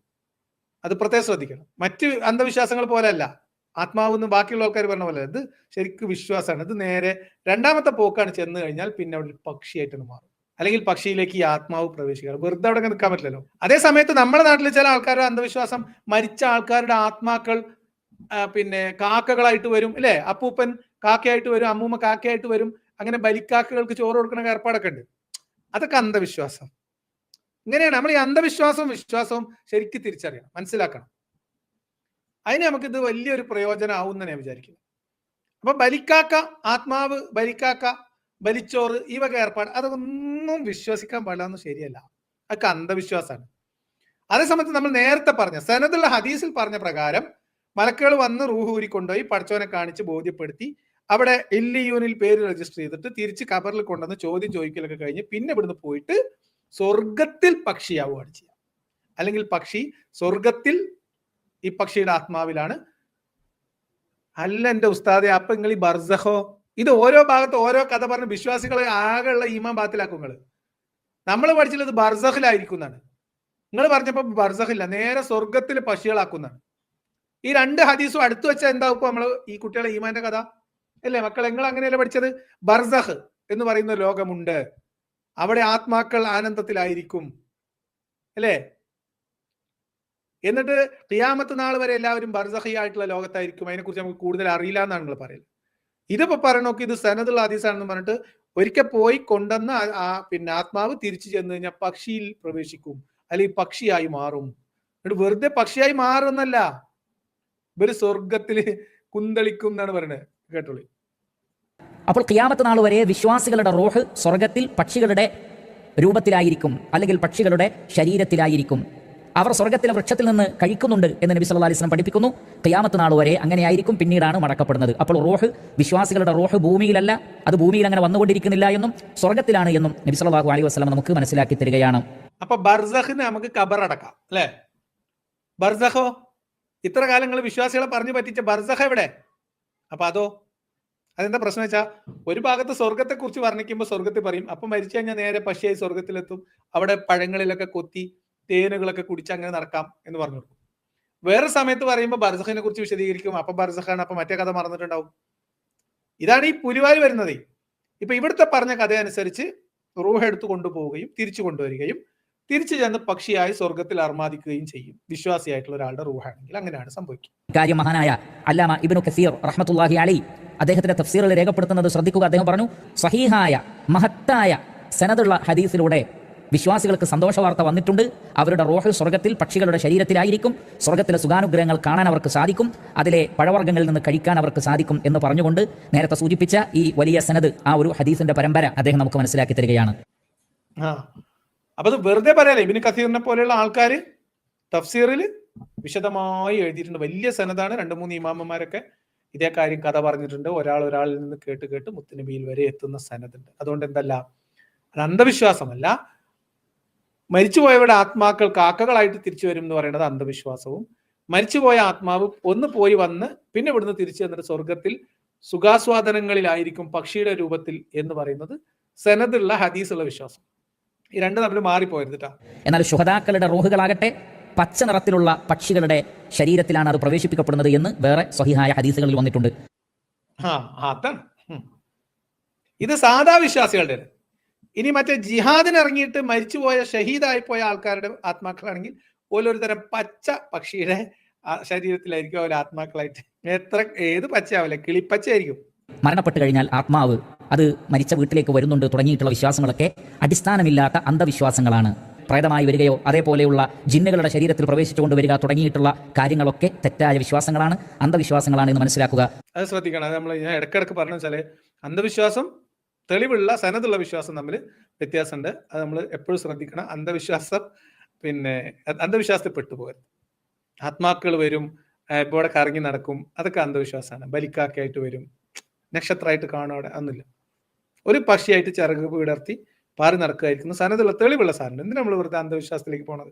അത് പ്രത്യേകം ശ്രദ്ധിക്കണം. മറ്റ് അന്ധവിശ്വാസങ്ങൾ പോലെയല്ല, ആത്മാവെന്ന് ബാക്കിയുള്ള ആൾക്കാർ പറഞ്ഞ പോലെ ഇത് ശരിക്കും വിശ്വാസമാണ്. ഇത് നേരെ രണ്ടാമത്തെ പോക്കാണ്. ചെന്ന് കഴിഞ്ഞാൽ പിന്നെ അവിടെ ഒരു പക്ഷിയായിട്ടാണ് മാറും, അല്ലെങ്കിൽ പക്ഷിയിലേക്ക് ഈ ആത്മാവ് പ്രവേശിക്കുക. വെറുതെ അവിടെ നിൽക്കാൻ പറ്റില്ലല്ലോ. അതേ സമയത്ത് നമ്മുടെ നാട്ടിൽ ചില ആൾക്കാരുടെ അന്ധവിശ്വാസം, മരിച്ച ആൾക്കാരുടെ ആത്മാക്കൾ പിന്നെ കാക്കകളായിട്ട് വരും, അല്ലെ? അപ്പൂപ്പൻ കാക്കയായിട്ട് വരും, അമ്മൂമ്മ കാക്കയായിട്ട് വരും. അങ്ങനെ ബലിക്കാക്കകൾക്ക് ചോറ് കൊടുക്കുന്ന ഏർപ്പാടൊക്കെ ഉണ്ട്. അതൊക്കെ അന്ധവിശ്വാസം. ഇങ്ങനെയാണ് നമ്മൾ ഈ അന്ധവിശ്വാസവും വിശ്വാസവും ശരിക്കും തിരിച്ചറിയണം, മനസ്സിലാക്കണം. അതിന് നമുക്കിത് വലിയൊരു പ്രയോജനം ആവും എന്ന് ഞാൻ വിചാരിക്കുന്നു. അപ്പൊ ബലിക്കാക്ക, ആത്മാവ്, ബലിക്കാക്ക, ബലിച്ചോറ്, ഈ വക ഏർപ്പാട് അതൊന്നും വിശ്വസിക്കാൻ പാടില്ല, ശരിയല്ല. അതൊക്കെ അന്ധവിശ്വാസമാണ്. അതേസമയത്ത് നമ്മൾ നേരത്തെ പറഞ്ഞ സനദുള്ള ഹദീസിൽ പറഞ്ഞ പ്രകാരം മലക്കുകൾ വന്ന് റൂഹ് ഊരിക്കൊണ്ടുപോയി പടച്ചോനെ കാണിച്ച് ബോധ്യപ്പെടുത്തി അവിടെ ഇല്ലിയൂനിൽ പേര് രജിസ്റ്റർ ചെയ്തിട്ട് തിരിച്ച് ഖബറിൽ കൊണ്ടുവന്ന് ചോദ്യം ചോദിക്കലൊക്കെ കഴിഞ്ഞ് പിന്നെ ഇവിടുന്ന് പോയിട്ട് സ്വർഗത്തിൽ പക്ഷിയാവുകയാണ് ചെയ്യുക. അല്ലെങ്കിൽ പക്ഷി സ്വർഗത്തിൽ ഈ പക്ഷിയുടെ ആത്മാവിലാണ്. അല്ല എന്റെ ഉസ്താദെ, അപ്പൊ നിങ്ങൾ ഈ ബർസഖോ, ഇത് ഓരോ ഭാഗത്ത് ഓരോ കഥ പറഞ്ഞ് വിശ്വാസികളെ ആകെയുള്ള ഈമാൻ ബാത്തിലാക്കും. നമ്മൾ പഠിച്ചുള്ളത് ബർസഖിലായിരിക്കും എന്നാണ്. നിങ്ങൾ പറഞ്ഞപ്പോ ബർസഖില്ല, നേരെ സ്വർഗത്തിൽ പക്ഷികളാക്കുന്നതാണ്. ഈ രണ്ട് ഹദീസും അടുത്ത് വെച്ചാൽ എന്താവും ഇപ്പൊ നമ്മള് ഈ കുട്ടികളെ ഈമാന്റെ കഥ അല്ലേ? മക്കൾ നിങ്ങൾ അങ്ങനെയല്ലേ പഠിച്ചത്? ബർസഖ് എന്ന് പറയുന്ന ലോകമുണ്ട്, അവിടെ ആത്മാക്കൾ ആനന്ദത്തിലായിരിക്കും, അല്ലേ? എന്നിട്ട് ഖിയാമത്ത് നാൾ വരെ എല്ലാവരും ബർസഖിയായിട്ടുള്ള ലോകത്തായിരിക്കും. അതിനെക്കുറിച്ച് നമുക്ക് കൂടുതൽ അറിയില്ല എന്നാണ് നിങ്ങൾ പറയുന്നത്. ഇതിപ്പോ പറയണോക്ക് ഇത് സനദുള്ള ഹദീസാണെന്ന് പറഞ്ഞിട്ട് ഒരിക്കൽ പോയി കൊണ്ടുവന്ന പിന്നെ ആത്മാവ് തിരിച്ചു ചെന്ന് കഴിഞ്ഞാൽ പക്ഷിയിൽ പ്രവേശിക്കും, അല്ലെങ്കിൽ പക്ഷിയായി മാറും. എന്നിട്ട് വെറുതെ പക്ഷിയായി മാറുന്നല്ല, ഇവര് സ്വർഗത്തില് കുന്തളിക്കും എന്നാണ് പറയുന്നത്. കേട്ടോളി. അപ്പോൾ ഖിയാമത്ത് നാൾ വരെ വിശ്വാസികളുടെ റൂഹ് സ്വർഗത്തിൽ പക്ഷികളുടെ രൂപത്തിലായിരിക്കും, അല്ലെങ്കിൽ പക്ഷികളുടെ ശരീരത്തിലായിരിക്കും. അവർ സ്വർഗത്തിലെ വൃക്ഷത്തിൽ നിന്ന് കഴിക്കുന്നുണ്ട് എന്ന് നബി സല്ലല്ലാഹു അലൈഹി വസല്ലം പഠിപ്പിക്കുന്നു. ഖിയാമത്ത് നാൾ വരെ അങ്ങനെയായിരിക്കും, പിന്നീടാണ് മടക്കപ്പെടുന്നത്. അപ്പോൾ റൂഹ്, വിശ്വാസികളുടെ റൂഹ് ഭൂമിയിലല്ല, അത് ഭൂമിയിൽ അങ്ങനെ വന്നുകൊണ്ടിരിക്കുന്നില്ല എന്നും സ്വർഗത്തിലാണ് എന്നും നബി സല്ലല്ലാഹു അലൈഹി വസല്ലം നമുക്ക് മനസ്സിലാക്കി തരികയാണ്. അപ്പൊ ബർസഖിന് നമുക്ക് ഖബറടക്കാം, അല്ലെ? ബർസഖോ, ഇത്ര കാലങ്ങൾ വിശ്വാസികളെ പറഞ്ഞു പറ്റിച്ച ബർസഖ് എവിടെ? അപ്പൊ അതോ, അതെന്താ പ്രശ്നം വെച്ചാൽ ഒരു ഭാഗത്ത് സ്വർഗത്തെ കുറിച്ച് വർണ്ണിക്കുമ്പോൾ സ്വർഗത്തിൽ പറയും, അപ്പൊ മരിച്ചു കഴിഞ്ഞാൽ നേരെ പക്ഷിയായി സ്വർഗത്തിലെത്തും, അവിടെ പഴങ്ങളിലൊക്കെ കൊത്തി തേനുകളൊക്കെ കുടിച്ച് അങ്ങനെ നടക്കാം എന്ന് പറഞ്ഞു കൊടുക്കും. വേറെ സമയത്ത് പറയുമ്പോൾ ബർസഖിനെ കുറിച്ച് വിശദീകരിക്കും, അപ്പൊ ബർസഖാണ്, അപ്പൊ മറ്റേ കഥ മറന്നിട്ടുണ്ടാവും. ഇതാണ് ഈ പുലിവാലി വരുന്നത്. ഇപ്പൊ ഇവിടുത്തെ പറഞ്ഞ കഥ അനുസരിച്ച് റൂഹ് എടുത്തു കൊണ്ടുപോവുകയും തിരിച്ചു കൊണ്ടുവരികയും തിരിച്ചു ചെന്ന് പക്ഷിയായി സ്വർഗത്തിൽ അർമാദിക്കുകയും ചെയ്യും. വിശ്വാസിയായിട്ടുള്ള ഒരാളുടെ റൂഹാണെങ്കിൽ അങ്ങനെയാണ് സംഭവിക്കുക. കാര്യം മഹാനായ അല്ലാമ ഇബ്നു കസീർ റഹ്മത്തുള്ളാഹി അലൈഹി അദ്ദേഹത്തിന്റെ തഫ്സീറിൽ രേഖപ്പെടുത്തുന്നത് ശ്രദ്ധിക്കുക. അദ്ദേഹം പറഞ്ഞു, സഹീഹായ മഹത്തായ സനദുള്ള ഹദീസിലൂടെ വിശ്വാസികൾക്ക് സന്തോഷ വാർത്ത വന്നിട്ടുണ്ട്. അവരുടെ റൂഹ് സ്വർഗത്തിൽ പക്ഷികളുടെ ശരീരത്തിലായിരിക്കും. സ്വർഗത്തിലെ സുഖാനുഗ്രഹങ്ങൾ കാണാൻ അവർക്ക് സാധിക്കും, അതിലെ പഴവർഗ്ഗങ്ങളിൽ നിന്ന് കഴിക്കാൻ അവർക്ക് സാധിക്കും എന്ന് പറഞ്ഞുകൊണ്ട് നേരത്തെ സൂചിപ്പിച്ച ഈ വലിയ സനദ്, ആ ഒരു ഹദീസിന്റെ പരമ്പര അദ്ദേഹം നമുക്ക് മനസ്സിലാക്കി തരികയാണ്. അപ്പൊ അത് വെറുതെ പറയാലേ. ഇബ്നു കസീറിനെ പോലെയുള്ള ആൾക്കാർ തഫ്സീറിൽ വിശദമായി എഴുതിയിട്ടുണ്ട്. വലിയ സനദാണ്. 2-3 ഇമാമന്മാരൊക്കെ ഇതേ കാര്യം കഥ പറഞ്ഞിട്ടുണ്ട്. ഒരാളിൽ നിന്ന് കേട്ട് മുത്തുനബിയിൽ വരെ എത്തുന്ന സനദുണ്ട്. അതുകൊണ്ട് എന്തല്ല, അത് അന്ധവിശ്വാസമല്ല. മരിച്ചുപോയവരുടെ ആത്മാക്കൾ കാക്കകളായിട്ട് തിരിച്ചു വരും എന്ന് പറയുന്നത് അന്ധവിശ്വാസവും, മരിച്ചുപോയ ആത്മാവ് ഒന്ന് പോയി വന്ന് പിന്നെ ഇവിടുന്ന് തിരിച്ചു വന്നിട്ട് സ്വർഗത്തിൽ സുഖാസ്വാദനങ്ങളിലായിരിക്കും പക്ഷിയുടെ രൂപത്തിൽ എന്ന് പറയുന്നത് സനദുള്ള ഹദീസുള്ള വിശ്വാസം. ഈ രണ്ട് തമ്മിൽ മാറിപ്പോയത് കേട്ടോ. എന്നാൽ ശുഹദാക്കളുടെ റൂഹുകളാകട്ടെ പച്ച നിറത്തിലുള്ള പക്ഷികളുടെ ശരീരത്തിലാണ് അത് പ്രവേശിപ്പിക്കപ്പെടുന്നത് എന്ന് വേറെ സ്വഹീഹായ ഹദീസുകളിൽ വന്നിട്ടുണ്ട്. അതാണ് ഇത് സാധാ വിശ്വാസികളുടെ. ഇനി മറ്റേ ജിഹാദിന് ഇറങ്ങിയിട്ട് മരിച്ചുപോയ ഷഹീദായി പോയ ആൾക്കാരുടെ ആത്മാക്കളാണെങ്കിൽ ഓരോരു തരം പച്ച പക്ഷിയുടെ ശരീരത്തിലായിരിക്കും അവർ ആത്മാക്കളായിട്ട്. ഏത് പച്ചയാവില്ല, കിളിപ്പച്ചയായിരിക്കും. മരണപ്പെട്ട് കഴിഞ്ഞാൽ ആത്മാവ് അത് മരിച്ച വീട്ടിലേക്ക് വരുന്നുണ്ട് തുടങ്ങിയിട്ടുള്ള വിശ്വാസങ്ങളൊക്കെ അടിസ്ഥാനമില്ലാത്ത അന്ധവിശ്വാസങ്ങളാണ്. പ്രേതമായി വരികയോ അതേപോലെയുള്ള ജിന്നുകളുടെ ശരീരത്തിൽ പ്രവേശിച്ചുകൊണ്ട് വരിക തുടങ്ങിയിട്ടുള്ള കാര്യങ്ങളൊക്കെ തെറ്റായ വിശ്വാസങ്ങളാണ്, അന്ധവിശ്വാസങ്ങളാണ് എന്ന് മനസ്സിലാക്കുക. അത് ശ്രദ്ധിക്കണം. അത് നമ്മൾ ഞാൻ ഇടയ്ക്കിടയ്ക്ക് പറഞ്ഞു വെച്ചാല് അന്ധവിശ്വാസം തെളിവുള്ള സനതുള്ള വിശ്വാസം തമ്മിൽ വ്യത്യാസമുണ്ട്. അത് നമ്മൾ എപ്പോഴും ശ്രദ്ധിക്കണം. അന്ധവിശ്വാസം അന്ധവിശ്വാസത്തിൽ പെട്ടുപോകരുത്. ആത്മാക്കൾ വരും, ഇവിടെ കറങ്ങി നടക്കും, അതൊക്കെ അന്ധവിശ്വാസമാണ്. ബലിക്കാക്കയായിട്ട് വരും, നക്ഷത്രമായിട്ട് കാണും, അവിടെ ഒന്നുമില്ല. ഒരു പക്ഷിയായിട്ട് ചിറക് വിടർത്തി പാറി നടക്കുകയായിരിക്കുന്നു സനതുള്ള തെളിവുള്ള സാധനം. എന്തിനാ നമ്മൾ വെറുതെ അന്ധവിശ്വാസത്തിലേക്ക് പോണത്?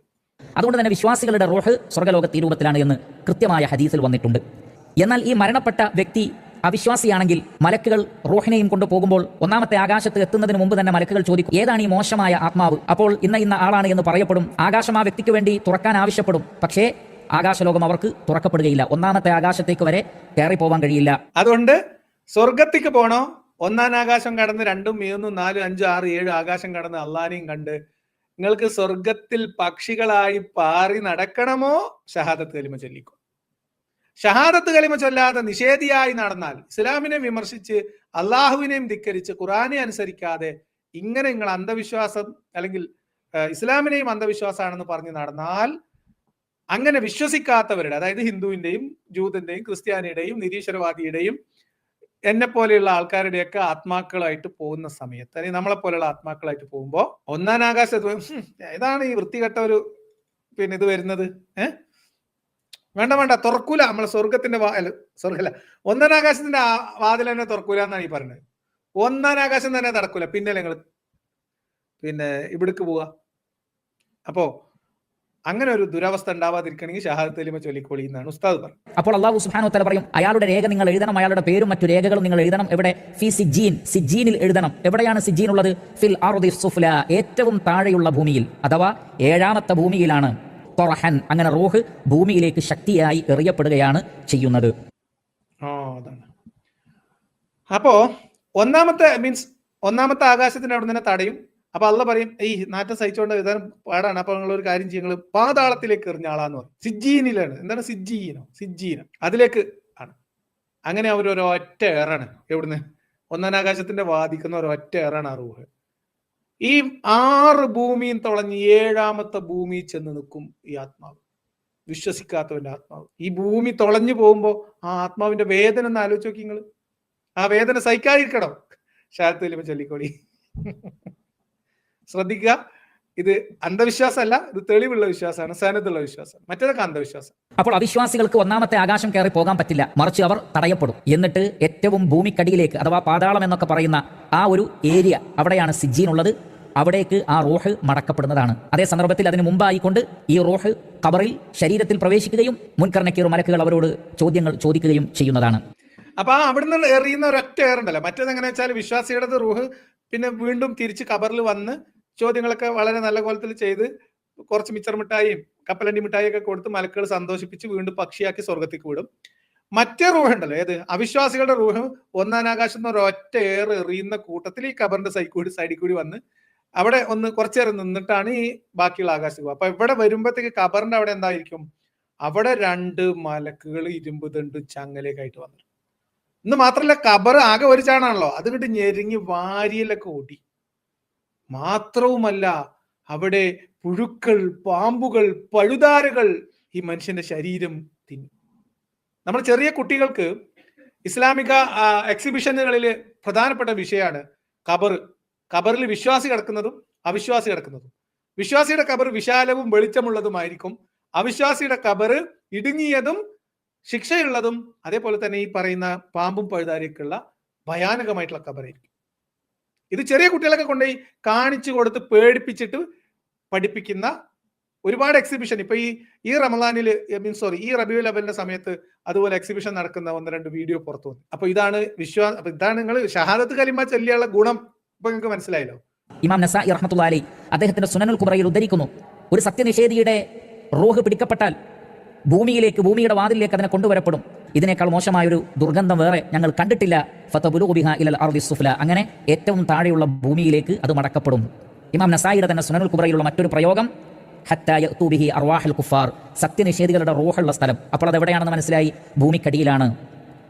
അതുകൊണ്ട് തന്നെ വിശ്വാസികളുടെ റൂഹ് സ്വർഗ്ഗലോകത്ത് ഈ രൂപത്തിലാണ് എന്ന് കൃത്യമായ ഹദീസിൽ വന്നിട്ടുണ്ട്. എന്നാൽ ഈ മരണപ്പെട്ട വ്യക്തി അവിശ്വാസിയാണെങ്കിൽ മലക്കുകൾ റൂഹിനെയും കൊണ്ട് പോകുമ്പോൾ ഒന്നാമത്തെ ആകാശത്ത് എത്തുന്നതിന് മുമ്പ് തന്നെ മലക്കുകൾ ചോദിക്കും, ഏതാണ് ഈ മോശമായ ആത്മാവ്? അപ്പോൾ ഇന്ന ആളാണ് എന്ന് പറയപ്പെടും. ആകാശം ആ വ്യക്തിക്ക് വേണ്ടി തുറക്കാൻ ആവശ്യപ്പെടും. പക്ഷേ ആകാശലോകം അവർക്ക് തുറക്കപ്പെടുകയില്ല. ഒന്നാമത്തെ ആകാശത്തേക്ക് വരെ കയറി പോവാൻ കഴിയില്ല. അതുകൊണ്ട് സ്വർഗത്തേക്ക് പോണോ, 1-ാം ആകാശം കടന്ന് 2, 3, 4, 5, 6, 7 ആകാശം കടന്ന് അള്ളാനെയും കണ്ട് നിങ്ങൾക്ക് സ്വർഗത്തിൽ പക്ഷികളായി പാറി നടക്കണമോ, ഷഹാദത്ത് കലിമ ചൊല്ലിക്കോ. ഷഹാദത്ത് കലിമ ചൊല്ലാതെ നിഷേധിയായി നടന്നാൽ, ഇസ്ലാമിനെ വിമർശിച്ച് അള്ളാഹുവിനെയും ധിക്കരിച്ച് ഖുറാനെ അനുസരിക്കാതെ ഇങ്ങനെ നിങ്ങൾ അന്ധവിശ്വാസം അല്ലെങ്കിൽ ഇസ്ലാമിനെയും അന്ധവിശ്വാസമാണെന്ന് പറഞ്ഞ് നടന്നാൽ, അങ്ങനെ വിശ്വസിക്കാത്തവരുടെ, അതായത് ഹിന്ദുവിന്റെയും ജൂതന്റെയും ക്രിസ്ത്യാനിയുടെയും നിരീശ്വരവാദിയുടെയും എന്നെ പോലെയുള്ള ആൾക്കാരുടെയൊക്കെ ആത്മാക്കളായിട്ട് പോകുന്ന സമയത്ത്, അല്ലെങ്കിൽ നമ്മളെ പോലെയുള്ള ആത്മാക്കളായിട്ട് പോകുമ്പോൾ 1-ാം ആകാശത്ത് ഏതാണ് ഈ വൃത്തികെട്ട ഒരു ഇത് വരുന്നത്, വേണ്ട തുറക്കൂല, നമ്മളെ സ്വർഗത്തിന്റെ സ്വർഗല്ല 1-ാം ആകാശത്തിന്റെ വാതിൽ തന്നെ തുറക്കൂല എന്നാണ് ഈ പറയുന്നത്. 1-ാം ആകാശം തന്നെ നടക്കൂല, പിന്നെ നിങ്ങൾ ഇവിടേക്ക് പോവുക. അപ്പോ അങ്ങനെ ഒരു ദുരവസ്ഥ ഉണ്ടാവാതിരിക്കണമെങ്കിൽ ഷഹാദത്ത് കലിമ ചൊല്ലിക്കോളി എന്നാണ് ഉസ്താദ് പറഞ്ഞത്. അപ്പോൾ അല്ലാഹു സുബ്ഹാനഹു വ തആല പറയും, അയാളുടെ രേഖ നിങ്ങൾ എഴുതണം, അയാളുടെ പേരും മറ്റു രേഖകളും നിങ്ങൾ എഴുതണം. എവിടെ? ഫി സിജ്ജീൻ, സിജ്ജീനിൽ എഴുതണം. എവിടെയാണ് സിജ്ജീൻ ഉള്ളത്? ഫിൽ അർദി സുഫ്ല, ഏറ്റവും താഴെയുള്ള ഭൂമിയിൽ, അഥവാ 7ാമത്തെ ഭൂമിയിലാണ്. തൊറഹൻ, അങ്ങനെ റൂഹ് ഭൂമിയിലേക്ക് ശക്തിയായി എറിയപ്പെടുകയാണ് ചെയ്യുന്നത്. അതാണ്. അപ്പോ ഒന്നാമത്തെ ആകാശത്തിന്റെ അവിടെ തന്നെ തടയും. അപ്പൊ അള്ള പറയും, ഈ നാറ്റം സഹിച്ചുകൊണ്ട് എഴുതാൻ പാടാണ്, അപ്പൊ നിങ്ങൾ ഒരു കാര്യം ചെയ്യും, നിങ്ങൾ പാതാളത്തിലേക്ക് എറിഞ്ഞ ആളാന്ന് പറയും. സിജ്ജീനിലാണ്. എന്താണ് സിജ്ജീനോ അതിലേക്ക് ആണ്. അങ്ങനെ അവർ ഒരൊറ്റ ഏറാണ്. എവിടുന്ന്? 1-ാം ആകാശത്തിന്റെ വാദിക്കുന്ന ഒരൊറ്റ ഏറാണ് ആ റൂഹ്. ഈ 6 ഭൂമിയും തുളഞ്ഞ് 7ാമത്തെ ഭൂമി ചെന്ന് നിൽക്കും ഈ ആത്മാവ്, വിശ്വസിക്കാത്തവന്റെ ആത്മാവ്. ഈ ഭൂമി തുളഞ്ഞു പോകുമ്പോ ആ ആത്മാവിന്റെ വേദന ഒന്ന് ആലോചിച്ച് നോക്കി നിങ്ങൾ. ആ വേദന സഹിക്കാതിരിക്കണം. ഷഹാദത്ത് കലിമ ചൊല്ലിക്കോളി. ശ്രദ്ധിക്കുക, ഇത് അന്ധവിശ്വാസമല്ല, ഇത് തെളിവുള്ള വിശ്വാസമാണ്, സനതുള്ള വിശ്വാസം. മറ്റേതൊക്കെ അന്ധവിശ്വാസം. അപ്പോൾ അവിശ്വാസികൾക്ക് 1ാമത്തെ ആകാശം കയറി പോകാൻ പറ്റില്ല, മറിച്ച് അവർ തടയപ്പെടും. എന്നിട്ട് ഏറ്റവും ഭൂമിക്കടിയിലേക്ക്, അഥവാ പാതാളം എന്നൊക്കെ പറയുന്ന ആ ഒരു ഏരിയ, അവിടെയാണ് സിജ്ജീൻ ഉള്ളത്. അവിടേക്ക് ആ റൂഹ് മടക്കപ്പെടുന്നതാണ്. അതേ സന്ദർഭത്തിൽ അതിന് മുമ്പായിക്കൊണ്ട് ഈ റൂഹ് ഖബറിൽ ശരീരത്തിൽ പ്രവേശിക്കുകയും മുൻകർ നക്കീർ മലക്കുകൾ അവരോട് ചോദ്യങ്ങൾ ചോദിക്കുകയും ചെയ്യുന്നതാണ്. അപ്പൊ അവിടുന്ന് എറിയുന്ന ഒരൊറ്റ ഏറുണ്ടല്ലോ. മറ്റേത് എങ്ങനെ വെച്ചാൽ വിശ്വാസിയുടെ റൂഹ് പിന്നെ വീണ്ടും തിരിച്ച് ഖബറിൽ വന്ന് ചോദ്യങ്ങളൊക്കെ വളരെ നല്ല കോലത്തിൽ ചെയ്ത് കുറച്ച് മിച്ചർ മിഠായിയും കപ്പലണ്ടി മിഠായിയൊക്കെ കൊടുത്ത് മലക്കുകൾ സന്തോഷിപ്പിച്ച് വീണ്ടും പക്ഷിയാക്കി സ്വർഗത്തേക്ക് വിടും. മറ്റേ റൂഹ് ഉണ്ടല്ലോ, ഏത്? അവിശ്വാസികളുടെ റൂഹ് 1-ാം ആകാശത്ത് നിന്ന് ഒരൊറ്റ എറിയുന്ന കൂട്ടത്തിൽ ഈ ഖബറിന്റെ സൈഡിൽ കൂടി വന്ന് അവിടെ ഒന്ന് കുറച്ചേരം നിന്നിട്ടാണ് ഈ ബാക്കിയുള്ള ആകാശത്ത് പോകുക. അപ്പൊ ഇവിടെ വരുമ്പോഴത്തേക്ക് ഖബറിന്റെ അവിടെ എന്തായിരിക്കും? അവിടെ 2 മലക്കുകൾ ഇരുമ്പ് ദണ്ട് ചങ്ങലേക്കായിട്ട് വന്നു. ഇന്ന് മാത്രല്ല, ഖബർ ആകെ ഒരു ചാണാണല്ലോ, അത് കിട്ടി ഞെരുങ്ങി വാരിയലൊക്കെ ഓടി. മാത്രവുമല്ല, അവിടെ പുഴുക്കൾ, പാമ്പുകൾ, പഴുതാരകൾ ഈ മനുഷ്യന്റെ ശരീരം തിന്നും. നമ്മൾ ചെറിയ കുട്ടികൾക്ക് ഇസ്ലാമിക എക്സിബിഷനുകളിൽ പ്രധാനപ്പെട്ട വിഷയമാണ് ഖബറിൽ വിശ്വാസി കിടക്കുന്നതും അവിശ്വാസി കിടക്കുന്നതും. വിശ്വാസിയുടെ ഖബർ വിശാലവും വെളിച്ചമുള്ളതുമായിരിക്കും. അവിശ്വാസിയുടെ ഖബർ ഇടുങ്ങിയതും ശിക്ഷയുള്ളതും അതേപോലെ തന്നെ ഈ പറയുന്ന പാമ്പും പഴുതാരിയൊക്കെയുള്ള ഭയാനകമായിട്ടുള്ള ഖബറായിരിക്കും. ഇത് ചെറിയ കുട്ടികളൊക്കെ കൊണ്ടുപോയി കാണിച്ചു കൊടുത്ത് പേടിപ്പിച്ചിട്ട് പഠിപ്പിക്കുന്ന ഒരുപാട് എക്സിബിഷൻ ഇപ്പൊ ഈ റമദാനിൽ ഈ റബീഉൽ അവലിന്റെ സമയത്ത് അതുപോലെ എക്സിബിഷൻ നടക്കുന്ന 1-2 വീഡിയോ പുറത്തു വന്നു. അപ്പൊ ഇതാണ് അപ്പൊ ഇതാണ് നിങ്ങൾ ഷഹാദത്ത് കലിമ ചൊല്ലിയുള്ള ഗുണം ഇപ്പൊ നിങ്ങൾക്ക് മനസ്സിലായല്ലോ. ഇമാം നസായി റഹ്മത്തുള്ളാഹി അലൈഹി അദ്ദേഹത്തിന്റെ സുനനുൽ കുബ്രയിൽ ഉദ്ധരിക്കുന്നു, ഒരു സത്യനിഷേധിയുടെ റൂഹ് പിടിക്കപ്പെട്ടാൽ ഭൂമിയുടെ വാതിലിലേക്ക് അതിനെ കൊണ്ടുവരപ്പെടും. ഇതിനേക്കാൾ മോശമായൊരു ദുർഗന്ധം വേറെ ഞങ്ങൾ കണ്ടിട്ടില്ല. ഫതബുലുഗു ബിഹാ ഇലൽ അർദി സുഫ്ല, അങ്ങനെ ഏറ്റവും താഴെയുള്ള ഭൂമിയിലേക്ക് അത് മടക്കപ്പെടും. ഇമാം നസായിയുടെ തന്നെ സുനനുൽ കുബ്രയിലുള്ള മറ്റൊരു പ്രയോഗം ഹത്താ യഅ്തു ബിഹി അർവാഹുൽ കുഫാർ, സത്യനിഷേധികളുടെ റൂഹുള്ള സ്ഥലം. അപ്പോൾ അത് എവിടെയാണെന്ന് മനസ്സിലായി, ഭൂമിക്കടിയിലാണ്,